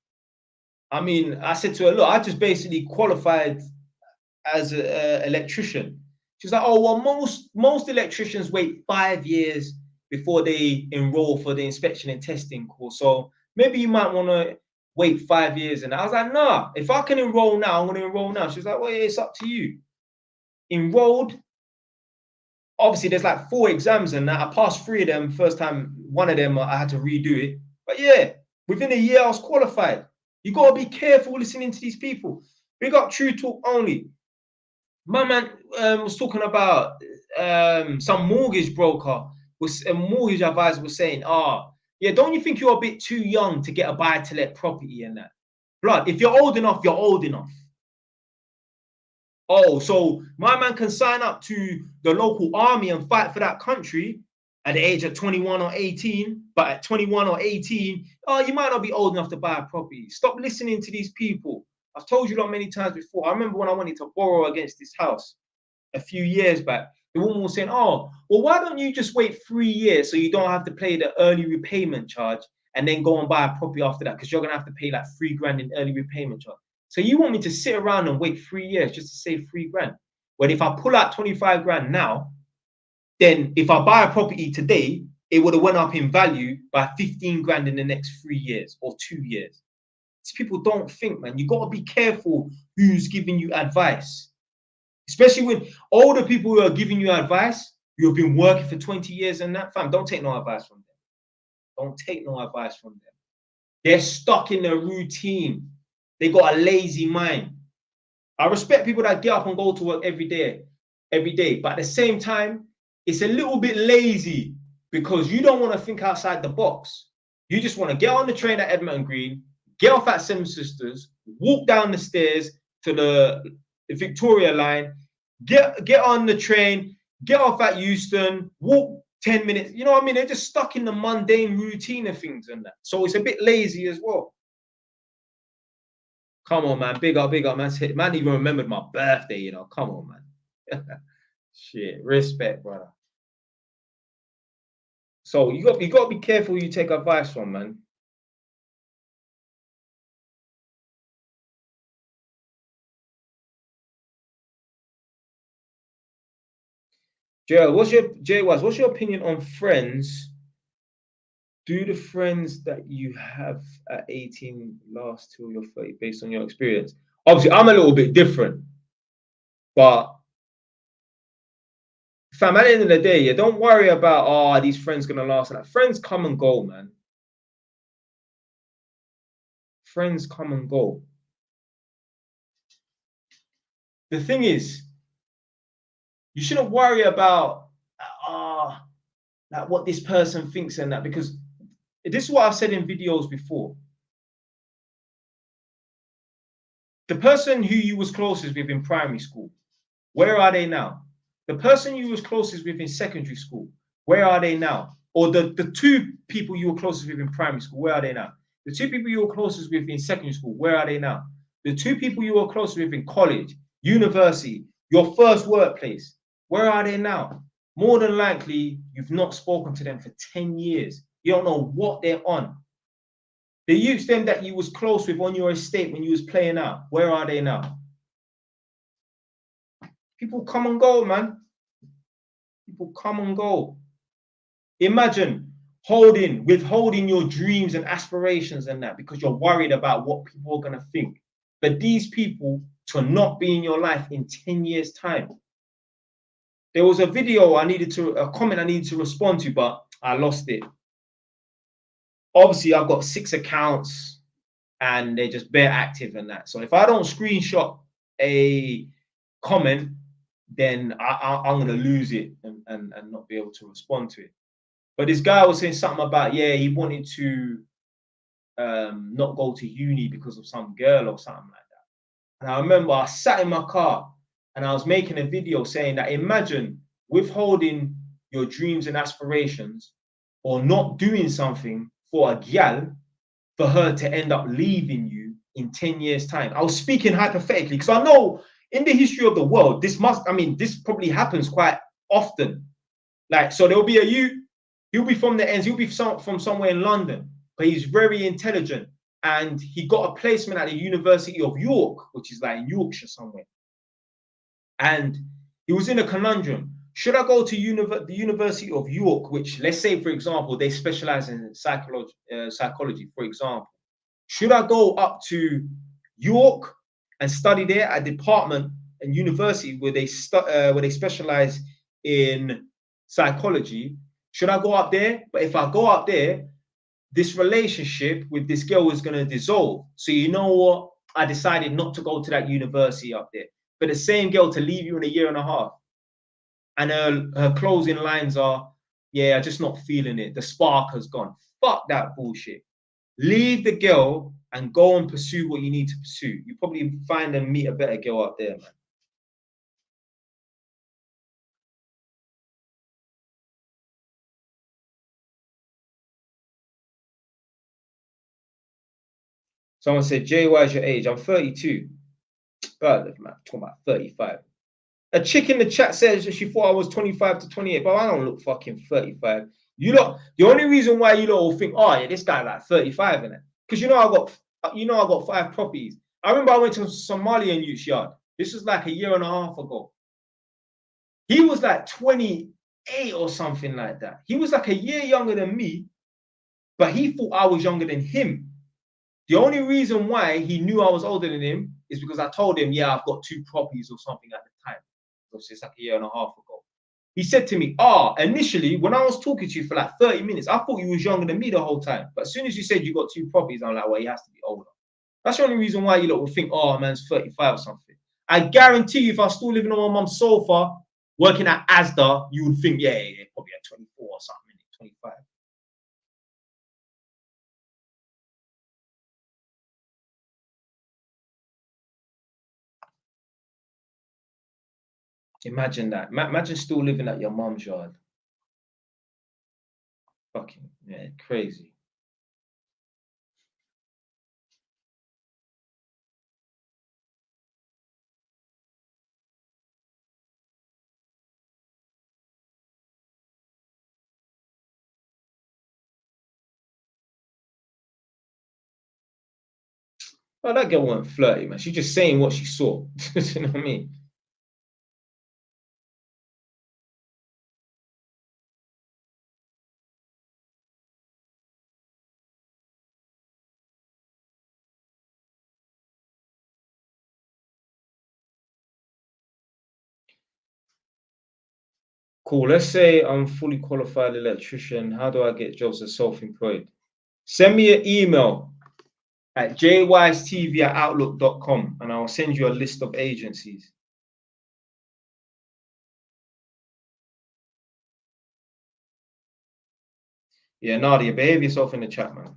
I mean, I said to her, look, I just basically qualified as an electrician. She's like, oh, well, most electricians wait 5 years before they enroll for the inspection and testing course. So maybe you might want to wait 5 years. And I was like, nah, if I can enroll now, I'm going to enroll now. She's like, well, yeah, it's up to you. Enrolled. Obviously, there's like 4 exams and that. I passed 3 of them. First time, 1 of them, I had to redo it. But yeah, within a year, I was qualified. You got to be careful listening to these people. Big up True Talk Only. My man was talking about some mortgage broker, a mortgage advisor was saying, yeah, don't you think you're a bit too young to get a buy-to-let property and that? Blood, if you're old enough, you're old enough. Oh, so my man can sign up to the local army and fight for that country at the age of 21 or 18, but at 21 or 18, you might not be old enough to buy a property. Stop listening to these people. I've told you that many times before. I remember when I wanted to borrow against this house a few years back, the woman was saying, oh, well, why don't you just wait 3 years so you don't have to pay the early repayment charge and then go and buy a property after that? Because you're going to have to pay like 3 grand in early repayment charge. So you want me to sit around and wait 3 years just to save 3 grand? When if I pull out 25 grand now, then if I buy a property today, it would have went up in value by 15 grand in the next 3 years or 2 years. These people don't think, man. You got to be careful who's giving you advice. Especially when older people who are giving you advice, you have been working for 20 years and that, fam, don't take no advice from them. Don't take no advice from them. They're stuck in their routine. They got a lazy mind. I respect people that get up and go to work every day. But at the same time, it's a little bit lazy because you don't want to think outside the box. You just want to get on the train at Edmonton Green, get off at Seven Sisters, walk down the stairs to the Victoria line, get on the train, get off at Euston, walk 10 minutes. You know what I mean? They're just stuck in the mundane routine of things and that. So it's a bit lazy as well. Come on, man. Big up, man. Man even remembered my birthday, you know. Come on, man. Shit. Respect, brother. So you got to be careful who you take advice from, man. what's your opinion on friends? Do the friends that you have at 18 last till you're 30 based on your experience? Obviously, I'm a little bit different, but fam, at the end of the day, don't worry about these friends gonna last. Like, friends come and go, man. Friends come and go. The thing is, you shouldn't worry about like what this person thinks and that, because this is what I've said in videos before. The person who you was closest with in primary school, where are they now? The person you was closest with in secondary school, where are they now? Or the two people you were closest with in primary school, where are they now? The two people you were closest with in secondary school, where are they now? The two people you were closest with in college, university, your first workplace, where are they now? More than likely, you've not spoken to them for 10 years. You don't know what they're on. The youths them that you was close with on your estate when you was playing out, where are they now? People come and go, man. People come and go. Imagine withholding your dreams and aspirations and that because you're worried about what people are going to think. But these people to not be in your life in 10 years' time. There was a video a comment I needed to respond to, but I lost it. Obviously, I've got 6 accounts and they're just bare active and that. So if I don't screenshot a comment, then I'm going to lose it and not be able to respond to it. But this guy was saying something about, yeah, he wanted to not go to uni because of some girl or something like that. And I remember I sat in my car and I was making a video saying that imagine withholding your dreams and aspirations or not doing something for a gal for her to end up leaving you in 10 years' time. I was speaking hypothetically because I know in the history of the world, this probably happens quite often. Like, so there'll be a youth, he'll be from the ends, he'll be from somewhere in London, but he's very intelligent. And he got a placement at the University of York, which is like in Yorkshire somewhere. And he was in a conundrum. Should I go to the University of York, which, let's say, for example, they specialize in psychology, for example. Should I go up to York and study there at a department and university where they specialize in psychology? Should I go up there? But if I go up there, this relationship with this girl is going to dissolve. So you know what? I decided not to go to that university up there. For the same girl to leave you in a year and a half. And her closing lines are, yeah, I'm just not feeling it. The spark has gone. Fuck that bullshit. Leave the girl and go and pursue what you need to pursue. You probably find and meet a better girl out there, man. Someone said, Jay, why is your age? I'm 32. But man, talking about 35. A chick in the chat says she thought I was 25 to 28, but I don't look fucking 35. You lot, the only reason why you lot will think, oh yeah, this guy like 35 in it, because I got 5 properties. I remember I went to Somalian youth's yard. This was like a year and a half ago. He was like 28 or something like that. He was like a year younger than me, but he thought I was younger than him. The only reason why he knew I was older than him is because I told him, yeah, I've got 2 properties or something at the time. It's like a year and a half ago. He said to me, initially, when I was talking to you for like 30 minutes, I thought you was younger than me the whole time. But as soon as you said you got 2 properties, I'm like, well, he has to be older. That's the only reason why you lot will think, oh, man's 35 or something. I guarantee you, if I was still living on my mum's sofa, working at Asda, you would think, yeah, probably at 24 or something, 25. Imagine that. Imagine still living at your mum's yard. Fucking, yeah, crazy. Oh, that girl wasn't flirty, man. She's just saying what she saw. You know what I mean? Cool. Let's say I'm a fully qualified electrician. How do I get jobs as self-employed? Send me an email at jwisetv@outlook.com and I'll send you a list of agencies. Yeah, Nadia, behave yourself in the chat, man.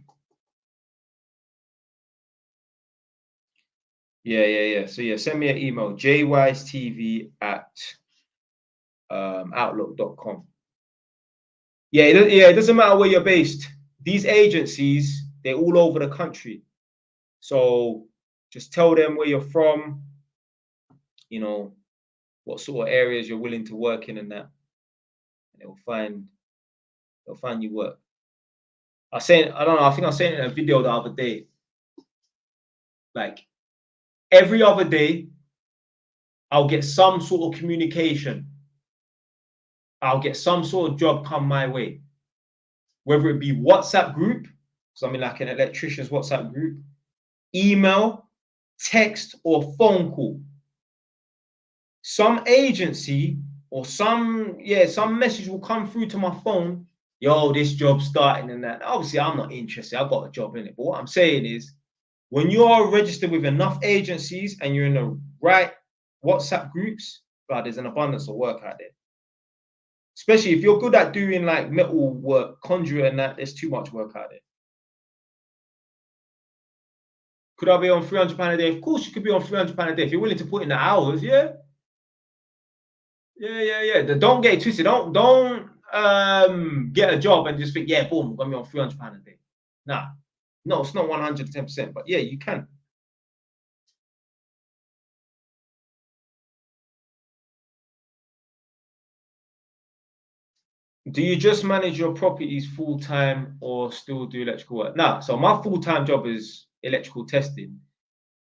Yeah. So yeah, send me an email, jwisetv@outlook.com. Yeah, it doesn't matter where you're based. These agencies, they're all over the country. So just tell them where you're from, you know, what sort of areas you're willing to work in and that. And they'll find you work. I think I was saying in a video the other day, like every other day, I'll get some sort of communication. I'll get some sort of job come my way, whether it be WhatsApp group, because I'm in like an electrician's WhatsApp group, email, text, or phone call. Some agency or some message will come through to my phone. Yo, this job's starting and that. Obviously, I'm not interested. I've got a job in it. But what I'm saying is, when you're registered with enough agencies and you're in the right WhatsApp groups, but there's an abundance of work out there. Especially if you're good at doing like metal work, conduit and that, there's too much work out there. Could I be on £300 a day? Of course you could be on £300 a day. If you're willing to put in the hours, yeah. Yeah. Don't get it twisted. Don't get a job and just think, yeah, boom, I'm gonna be on £300 a day. Nah. No, it's not 110%, but yeah, you can. Do you just manage your properties full-time or still do electrical work? Nah, so my full-time job is electrical testing.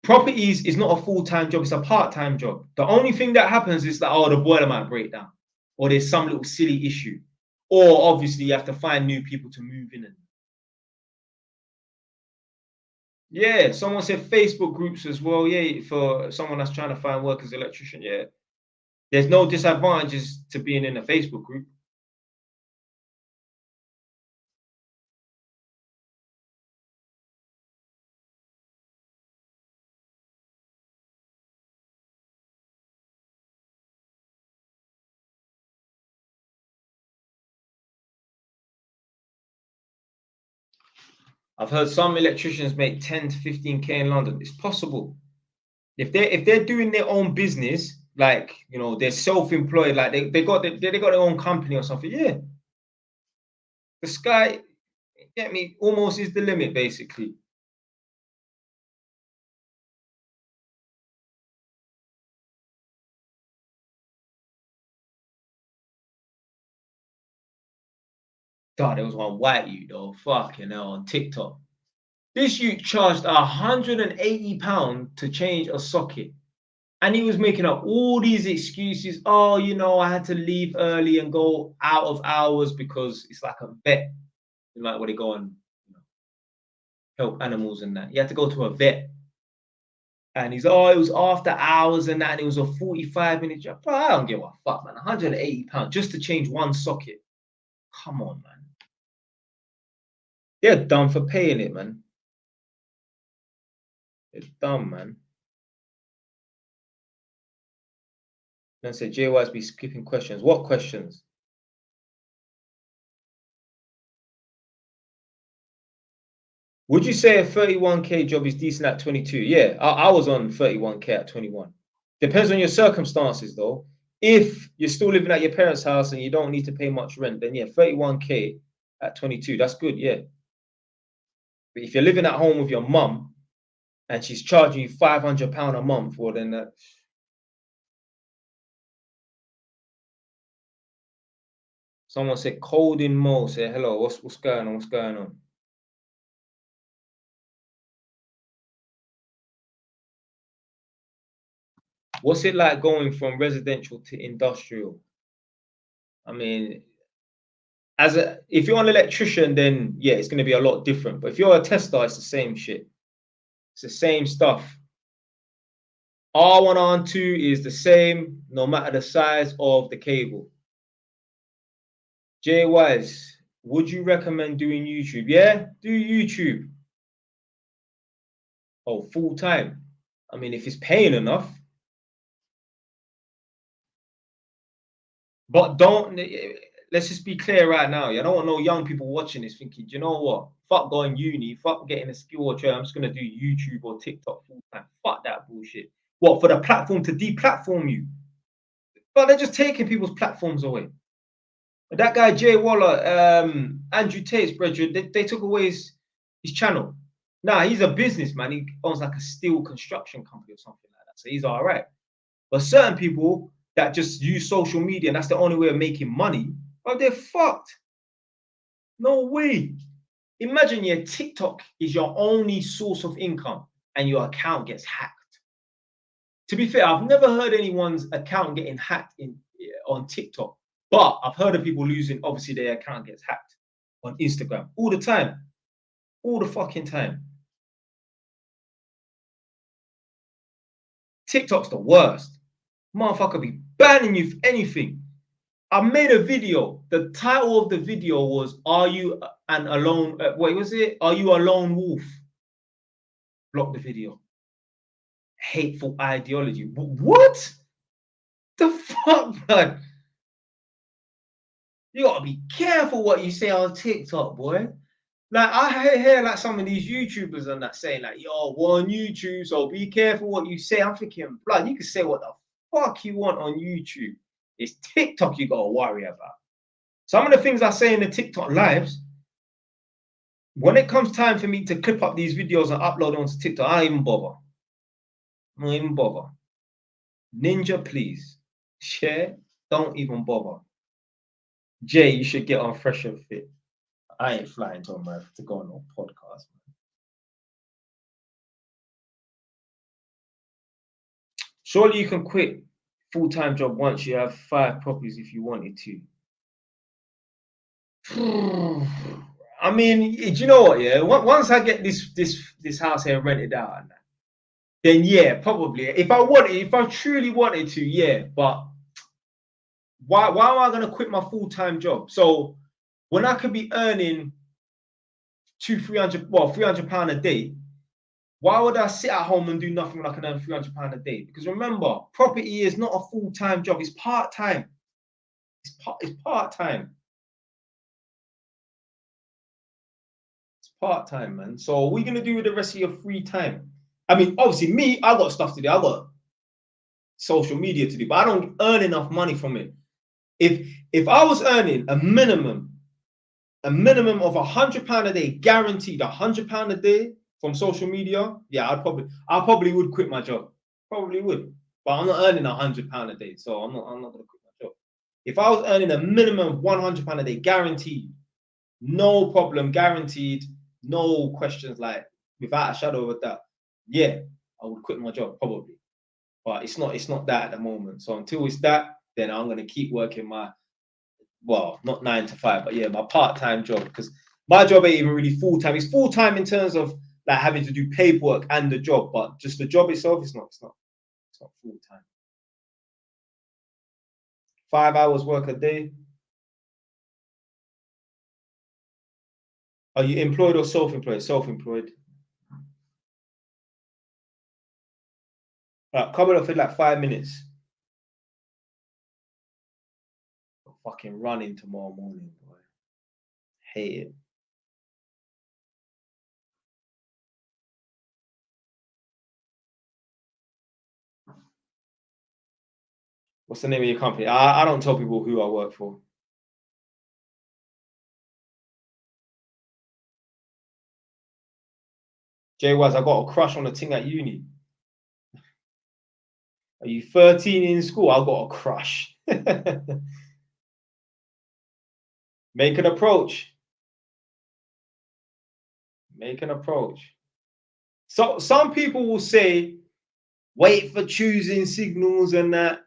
Properties is not a full-time job, it's a part-time job. The only thing that happens is that, oh, the boiler might break down, or there's some little silly issue, or obviously you have to find new people to move in. Yeah, someone said Facebook groups as well. Yeah, for someone that's trying to find work as an electrician. Yeah, there's no disadvantages to being in a Facebook group. I've heard some electricians make 10 to 15K in London. It's possible. If they're doing their own business, like they're self-employed, like they got their own company or something. Yeah, the sky, get me, almost is the limit, basically. God, there was one white youth though, fucking hell, on TikTok. This youth charged £180 to change a socket. And he was making up all these excuses. Oh, I had to leave early and go out of hours because it's like a vet, like where they go and help animals and that. You had to go to a vet. And he's, oh, it was after hours and that, and it was a 45-minute job. Bro, I don't give a fuck, man. £180 just to change one socket. Come on, man. They're dumb for paying it, man. It's dumb, man. Then said JY's be skipping questions. What questions? Would you say a 31K job is decent at 22? Yeah, I was on 31K at 21. Depends on your circumstances, though. If you're still living at your parents' house and you don't need to pay much rent, then yeah, 31K at 22, that's good, yeah. But if you're living at home with your mum and she's charging you £500 a month, well, then that. Someone said cold in Mo. Say hello. What's going on? What's going on? What's it like going from residential to industrial? I mean, if you're an electrician, then yeah, it's going to be a lot different. But if you're a tester, it's the same shit. It's the same stuff. R1, R2 is the same, no matter the size of the cable. Jay Wise, would you recommend doing YouTube? Yeah, do YouTube. Oh, full time. I mean, if it's paying enough. But don't, let's just be clear right now. I don't want no young people watching this thinking, do you know what? Fuck going uni, fuck getting a skill or trade. I'm just gonna do YouTube or TikTok full time. Fuck that bullshit. What, for the platform to deplatform you? But they're just taking people's platforms away. That guy Jay Waller, Andrew Tate's brethren, they took away his channel. Nah, he's a businessman. He owns like a steel construction company or something like that. So he's all right. But certain people that just use social media and that's the only way of making money, oh, they're fucked. No way. Imagine your TikTok is your only source of income and your account gets hacked. To be fair, I've never heard anyone's account getting hacked on TikTok, but I've heard of people losing, obviously their account gets hacked on Instagram all the time. All the fucking time. TikTok's the worst. Motherfucker be banning you for anything. I made a video. The title of the video was, "Are you an alone?" Wait, was it? "Are you a lone wolf?" Block the video. Hateful ideology. What the fuck, man? You gotta be careful what you say on TikTok, boy. Like, I hear like some of these YouTubers and that saying like, "Yo, we're on YouTube, so be careful what you say." I'm thinking, blood, you can say what the fuck you want on YouTube. It's TikTok you gotta worry about. Some of the things I say in the TikTok lives, when it comes time for me to clip up these videos and upload onto TikTok, I don't even bother. I don't even bother. Ninja, please. Share, don't even bother. Jay, you should get on Fresh and Fit. I ain't flying to America to go on no podcast, man. Surely you can quit full-time job once you have 5 properties if you wanted to. I mean, do you know what? Yeah, once I get this house here rented out, and that, then yeah, probably. If I truly wanted to, yeah. But why am I gonna quit my full-time job? So when I could be earning £300 a day, why would I sit at home and do nothing when I can earn £300 a day? Because remember, property is not a full-time job; it's part-time. It's part-time. It's part-time, man. So what are you gonna do with the rest of your free time? I mean, obviously, me, I got stuff to do. I got social media to do, but I don't earn enough money from it. If I was earning a minimum of £100 a day, guaranteed £100 a day from social media, yeah, I probably would quit my job. Probably would. But I'm not earning £100 a day, so I'm not gonna quit my job. If I was earning a minimum of £100 a day, guaranteed, no problem, guaranteed, no questions, like without a shadow of a doubt, yeah, I would quit my job probably. But it's not that at the moment. So until it's that, then I'm gonna keep working my, well, not 9 to 5, but yeah, my part-time job, because my job ain't even really full-time. It's full-time in terms of like having to do paperwork and the job, but just the job itself, it's not full-time. 5 hours work a day. Are you employed or self-employed? Self-employed. Coming off in like 5 minutes. I'm fucking running tomorrow morning, boy. Hate it. What's the name of your company? I don't tell people who I work for. Jay Waz, I got a crush on a thing at uni. Are you 13 in school? I got a crush. Make an approach. Make an approach. So some people will say, wait for choosing signals and that.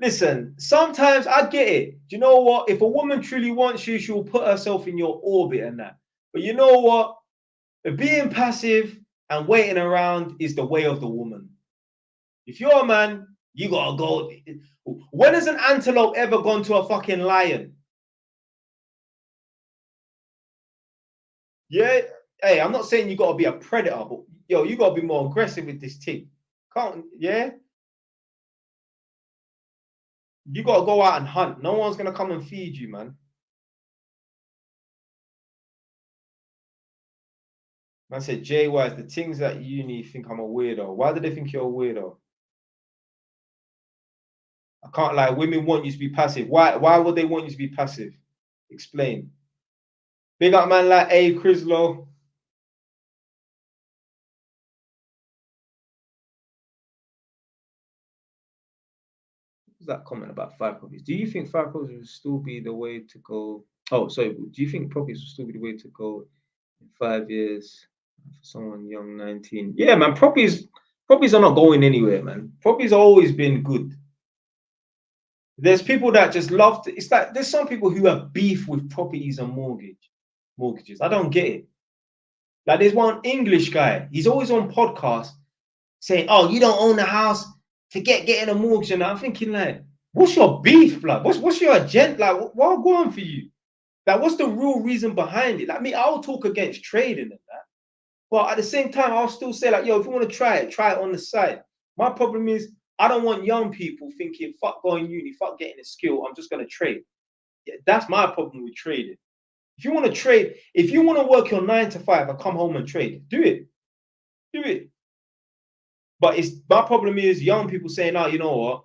Listen, sometimes I get it. Do you know what? If a woman truly wants you, she will put herself in your orbit and that. But you know what? Being passive and waiting around is the way of the woman. If you're a man, you gotta go. When has an antelope ever gone to a fucking lion? Yeah. Hey, I'm not saying you gotta be a predator, but yo, you gotta be more aggressive with this thing. Can't, yeah? You got to go out and hunt. No one's going to come and feed you, man. Man said, Jay Wise, the things that uni think I'm a weirdo. Why do they think you're a weirdo? I can't lie. Women want you to be passive. Why would they want you to be passive? Explain. Big up man like A. Crislow. What's that comment about 5 copies? Do you think 5 copies will still be the way to go? Oh, sorry. Do you think copies will still be the way to go in 5 years for someone young, 19? Yeah, man. Properties are not going anywhere, man. Properties have always been good. There's people that just love to, it's like there's some people who have beef with properties and mortgages. I don't get it. Like there's one English guy, he's always on podcasts saying, "Oh, you don't own a house, forget getting a mortgage." And I'm thinking, like, what's your beef, blood? What's your agenda? Like, what go on for you? Like, what's the real reason behind it? Like, me, I'll talk against trading and that, but at the same time, I'll still say, like, yo, if you want to try it on the side. My problem is, I don't want young people thinking, fuck going uni, fuck getting a skill, I'm just gonna trade. Yeah, that's my problem with trading. If you want to trade, if you want to work your 9 to 5 and come home and trade, do it. Do it. But it's my problem is young people saying, "Oh, you know what?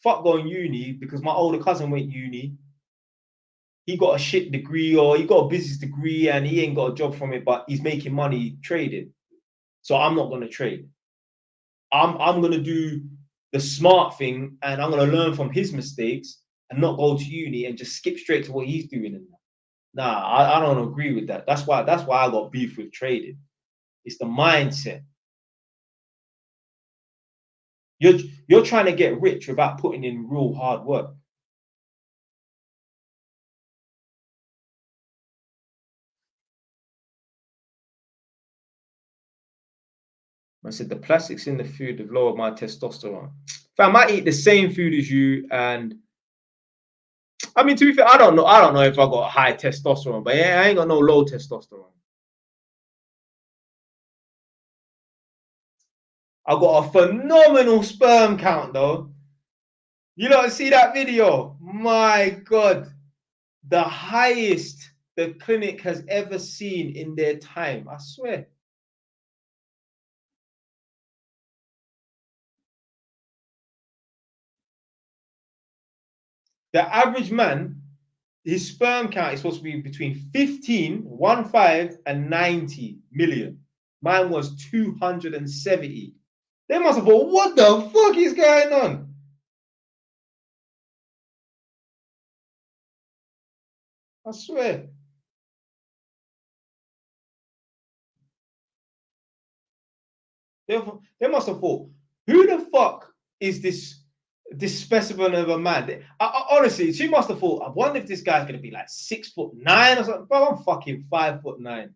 Fuck going uni because my older cousin went uni. He got a shit degree or he got a business degree and he ain't got a job from it, but he's making money trading. So I'm not gonna trade. I'm gonna do the smart thing and I'm gonna learn from his mistakes and not go to uni and just skip straight to what he's doing." And nah, I don't agree with that. That's why I got beef with trading. It's the mindset. You're trying to get rich without putting in real hard work. I said the plastics in the food have lowered my testosterone. Fam, I eat the same food as you, and I mean to be fair, I don't know. I don't know if I got high testosterone, but yeah, I ain't got no low testosterone. I got a phenomenal sperm count though. You don't see that video? My God, the highest the clinic has ever seen in their time. I swear. The average man, his sperm count is supposed to be between 15 and 90 million. Mine was 270. They must have thought, what the fuck is going on? I swear. They must have thought, who the fuck is this specimen of a man? Honestly, she must have thought, I wonder if this guy's gonna be like 6'9" or something. But I'm fucking 5'9".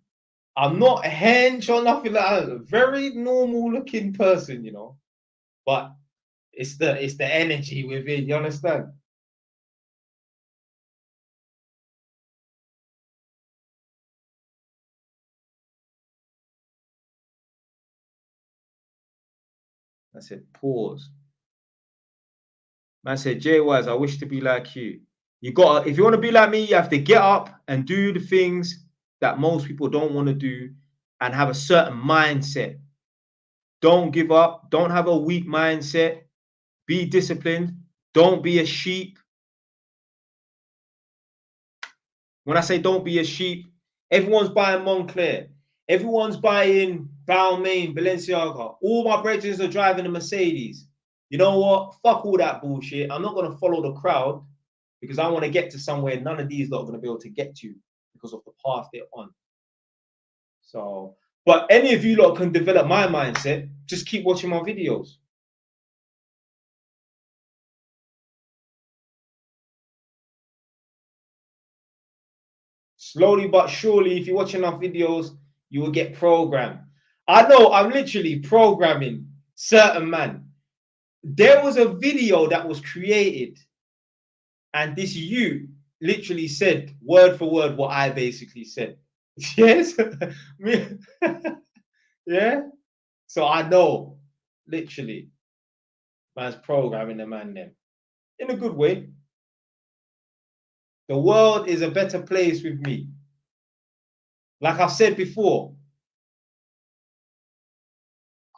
I'm not hench or nothing like that. I'm a very normal looking person, you know. But it's the energy within, you understand? I said, pause. Man said, Jay Wise, I wish to be like you. You got if you want to be like me, you have to get up and do the things that most people don't want to do and have a certain mindset. Don't give up. Don't have a weak mindset. Be disciplined. Don't be a sheep. When I say don't be a sheep, everyone's buying Moncler. Everyone's buying Balmain, Balenciaga. All my brethren are driving a Mercedes. You know what? Fuck all that bullshit. I'm not going to follow the crowd because I want to get to somewhere none of these lot are going to be able to get to because of the path they're on. So, but any of you lot can develop my mindset. Just keep watching my videos. Slowly but surely, if you're watching our videos, you will get programmed. I know I'm literally programming certain man. There was a video that was created, and this you literally said word for word what I basically said. Yes. Yeah. So I know, literally, man's programming the man then. in a good way. The world is a better place with me. Like I've said before,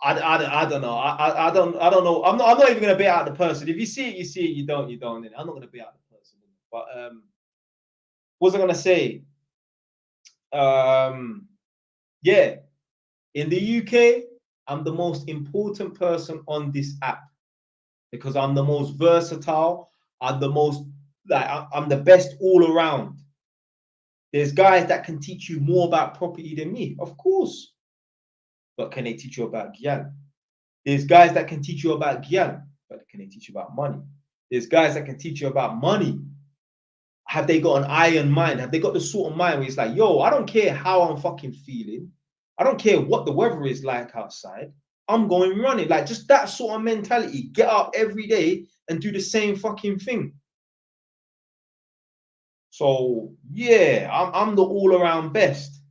I don't know. I don't know. I'm not even gonna bait out the person. If you see it, you see it. You don't, you don't. I'm not gonna bait out the person. But what was I gonna say? Yeah, in the UK, I'm the most important person on this app because I'm the most versatile. I'm the most I'm the best all around. There's guys that can teach you more about property than me, of course. But can they teach you about gyal? There's guys that can teach you about gyal, but can they teach you about money? There's guys that can teach you about money. Have they got an iron mind? Have they got the sort of mind where it's like, yo, I don't care how I'm fucking feeling. I don't care what the weather is like outside. I'm going running. Like just that sort of mentality. Get up every day and do the same fucking thing. So yeah, I'm the all-around best.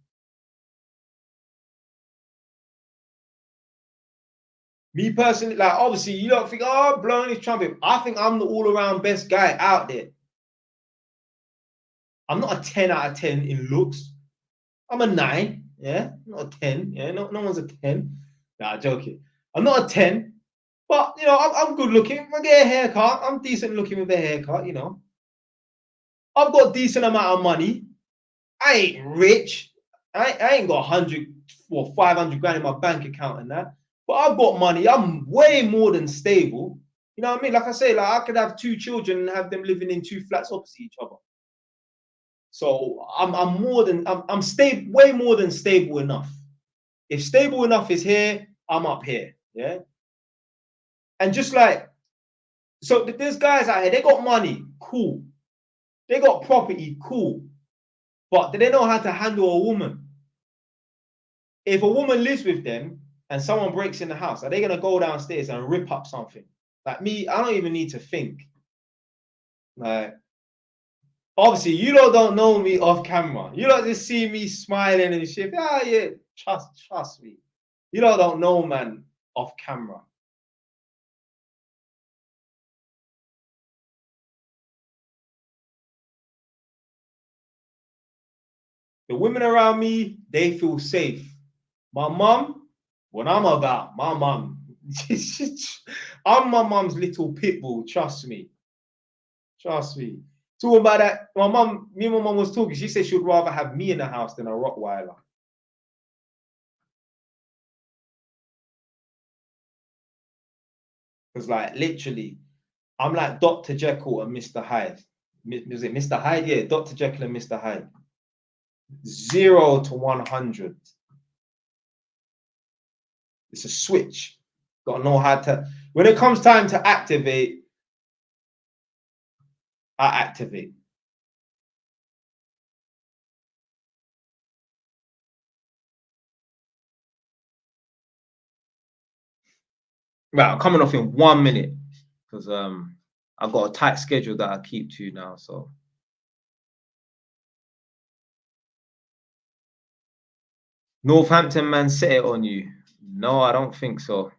Me personally, like obviously, you don't think, oh, blowing his trumpet. I think I'm the all-around best guy out there. I'm not a 10 out of 10 in looks. I'm a 9, yeah, not a 10. Yeah, no one's a 10. Nah, joking. I'm not a 10, but you know, I'm good looking. I get a haircut. I'm decent looking with a haircut, you know. I've got a decent amount of money. I ain't rich. I ain't got 100 or 500 grand in my bank account and that. But I've got money. I'm way more than stable. You know what I mean? Like I say, like I could have 2 children and have them living in 2 flats opposite each other. So I'm more than I'm stable, way more than stable enough. If stable enough is here, I'm up here. Yeah. And just like so there's guys out here, they got money, cool. They got property, cool. But do they know how to handle a woman? If a woman lives with them and someone breaks in the house, are they gonna go downstairs and rip up something? Like me, I don't even need to think. Like obviously, you lot don't know me off camera. You lot just see me smiling and shit. Ah, yeah, trust me. You lot don't know, man, off camera. The women around me, they feel safe. My mum, when I'm about, my mum, I'm my mum's little pit bull. Trust me. Trust me. Talking about that, me and my mum was talking. She said she would rather have me in the house than a Rottweiler. Because, like, literally, I'm like Dr. Jekyll and Mr. Hyde. Was it Mr. Hyde? Yeah, Dr. Jekyll and Mr. Hyde. 0 to 100. It's a switch. Got to know how to. When it comes time to activate, I activate. Right, I'm coming off in 1 minute because I've got a tight schedule that I keep to now. So Northampton man set it on you. No, I don't think so.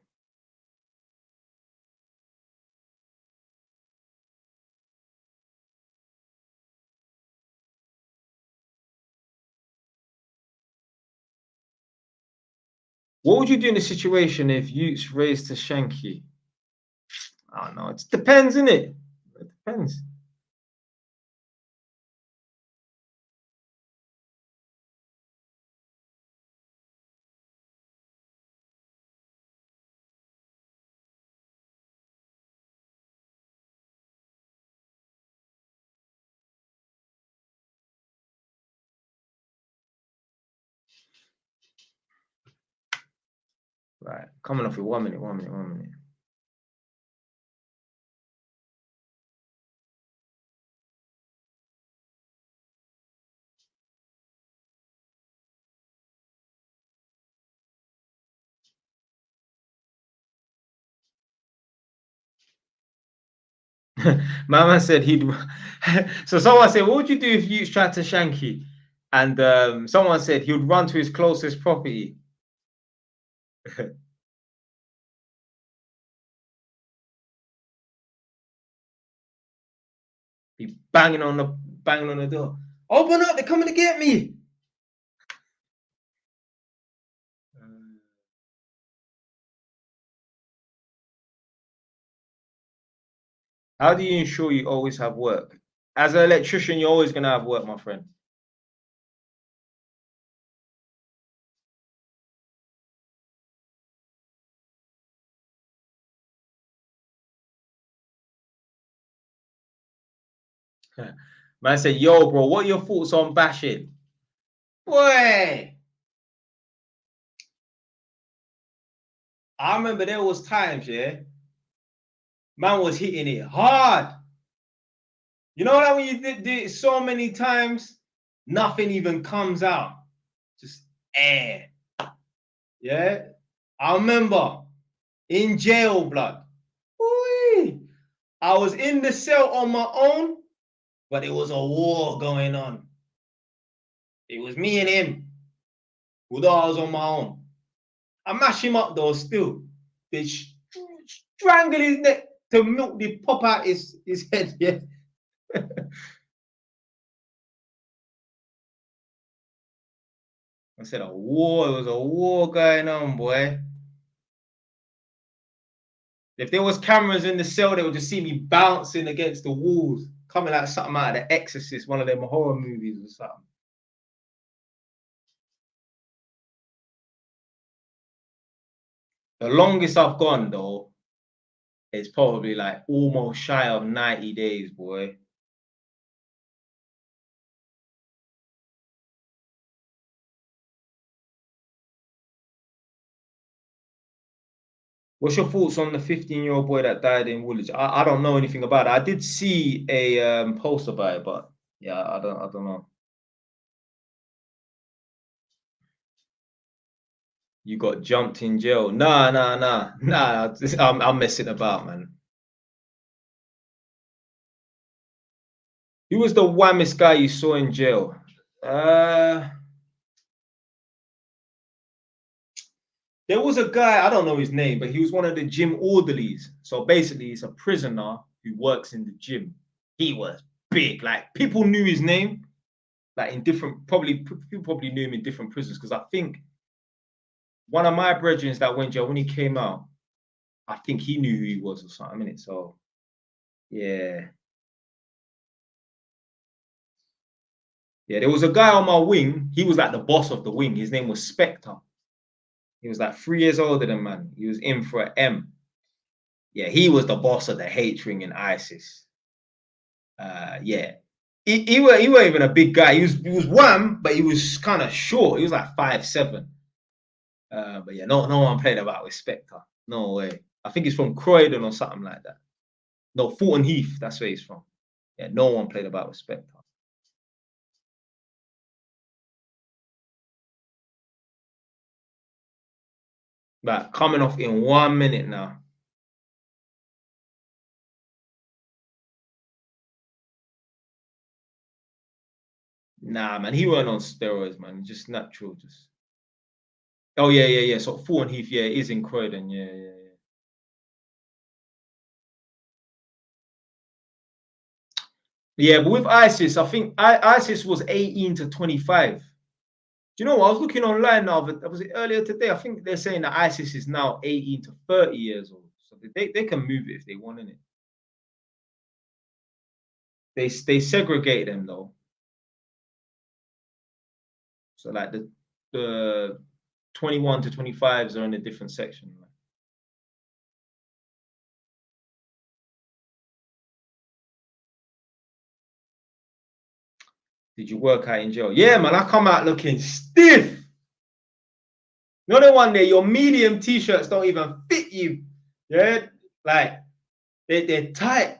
What would you do in a situation if youths raised to shanky? I don't know. It depends, innit? It depends. Right, coming off in 1 minute, 1 minute, 1 minute. Mama said he'd. So someone said, "What would you do if you tried to shanky?" And someone said he would run to his closest property. Be banging on the door. Open up, they're coming to get me. How do you ensure you always have work? As an electrician, you're always gonna have work, my friend. Man said, yo, bro, what are your thoughts on bashing? Boy, I remember there was times, yeah, man was hitting it hard. You know that when you did it so many times, nothing even comes out. Just air. Yeah. I remember in jail, blood. Ooh, I was in the cell on my own, but it was a war going on. It was me and him. Although I was on my own. I mash him up though still. They strangle his neck to milk the pop out his head. Yeah. I said a war. It was a war going on, boy. If there was cameras in the cell, they would just see me bouncing against the walls, coming like something out of The Exorcist, one of them horror movies or something. The longest I've gone though is probably like almost shy of 90 days, boy. What's your thoughts on the 15-year-old boy that died in Woolwich? I don't know anything about it. I did see a post about it, but yeah, I don't know. You got jumped in jail? Nah. I'm messing about, man. Who was the whammest guy you saw in jail? There was a guy, I don't know his name, but he was one of the gym orderlies. So basically, he's a prisoner who works in the gym. He was big. Like, people knew his name, like in different, people probably knew him in different prisons. Because I think one of my brethren that went jail, when he came out, I think he knew who he was or something, innit? So, yeah. Yeah, there was a guy on my wing. He was like the boss of the wing. His name was Spectre. He was like 3 years older than man. He was in for an M. Yeah, he was the boss of the H ring in ISIS. Yeah, he wasn't even a big guy. He was wham, but he was kind of short. He was like 5'7". But yeah, no one played about with Spectre. No way. I think he's from Croydon or something like that. No, Fulton Heath. That's where he's from. Yeah, no one played about with Spectre. Like coming off in 1 minute now. Nah, man, he weren't on steroids, man. Just natural, just. Oh yeah. So Fulton Heath, yeah, is in Croydon. Yeah. Yeah, but with ISIS, I think ISIS was 18 to 25. Do you know what? I was looking online now, but was it earlier today? I think they're saying that ISIS is now 18 to 30 years old. So they can move it if they want, it. They segregate them though. So like the 21 to 25s are in a different section. Did you work out in jail? Yeah, man, I come out looking stiff. Not the one there, your medium t-shirts don't even fit you. Yeah, like they're tight.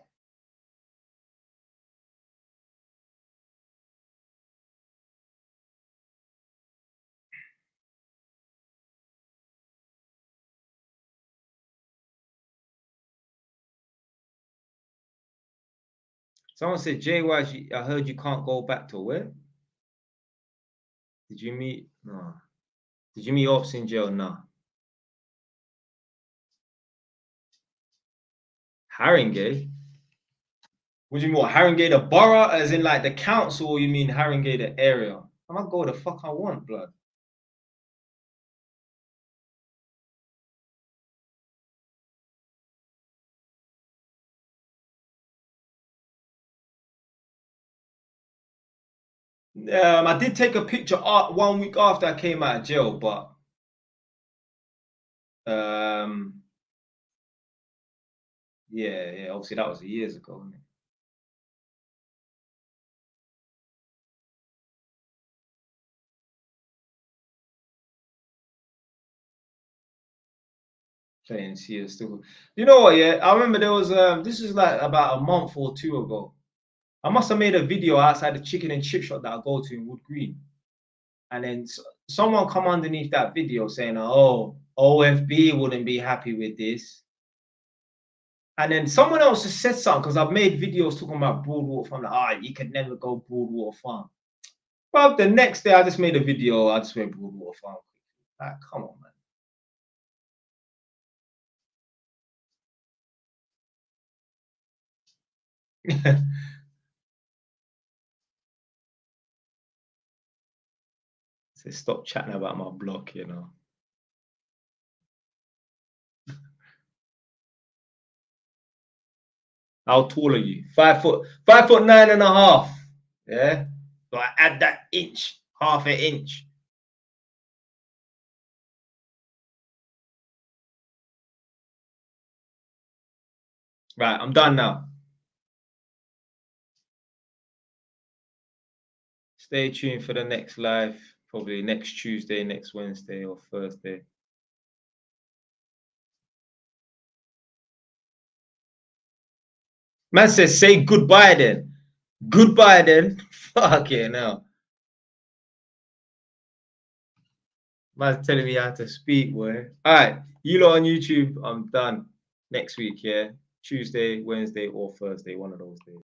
Someone said, JY, I heard you can't go back to where? Did you meet? No. Did you meet Ops in jail? No. Haringey? What do you mean, what, Haringey the borough, as in like the council, or you mean Haringey the area? I might go the fuck I want, blood. I did take a picture 1 week after I came out of jail, but yeah, obviously that was years ago, wasn't it? Playing CS still. You know what? Yeah, I remember there was this was like about a month or two ago. I must have made a video outside the chicken and chip shop that I go to in Wood Green, and then someone come underneath that video saying, "Oh, OFB wouldn't be happy with this." And then someone else has said something because I've made videos talking about Broadwater Farm. Like, you could never go Broadwater Farm. Well, the next day I just made a video. I just went Broadwater Farm. Like, come on, man. So stop chatting about my block, you know. How tall are you? 5 foot, 5'9.5". Yeah. So I add that inch, half an inch. Right, I'm done now. Stay tuned for the next live, probably next Tuesday, next Wednesday, or Thursday. Man says, say goodbye then. Goodbye then. Fuck it now. Man's telling me how to speak, boy. All right, you lot on YouTube, I'm done. Next week, yeah? Tuesday, Wednesday, or Thursday, one of those days.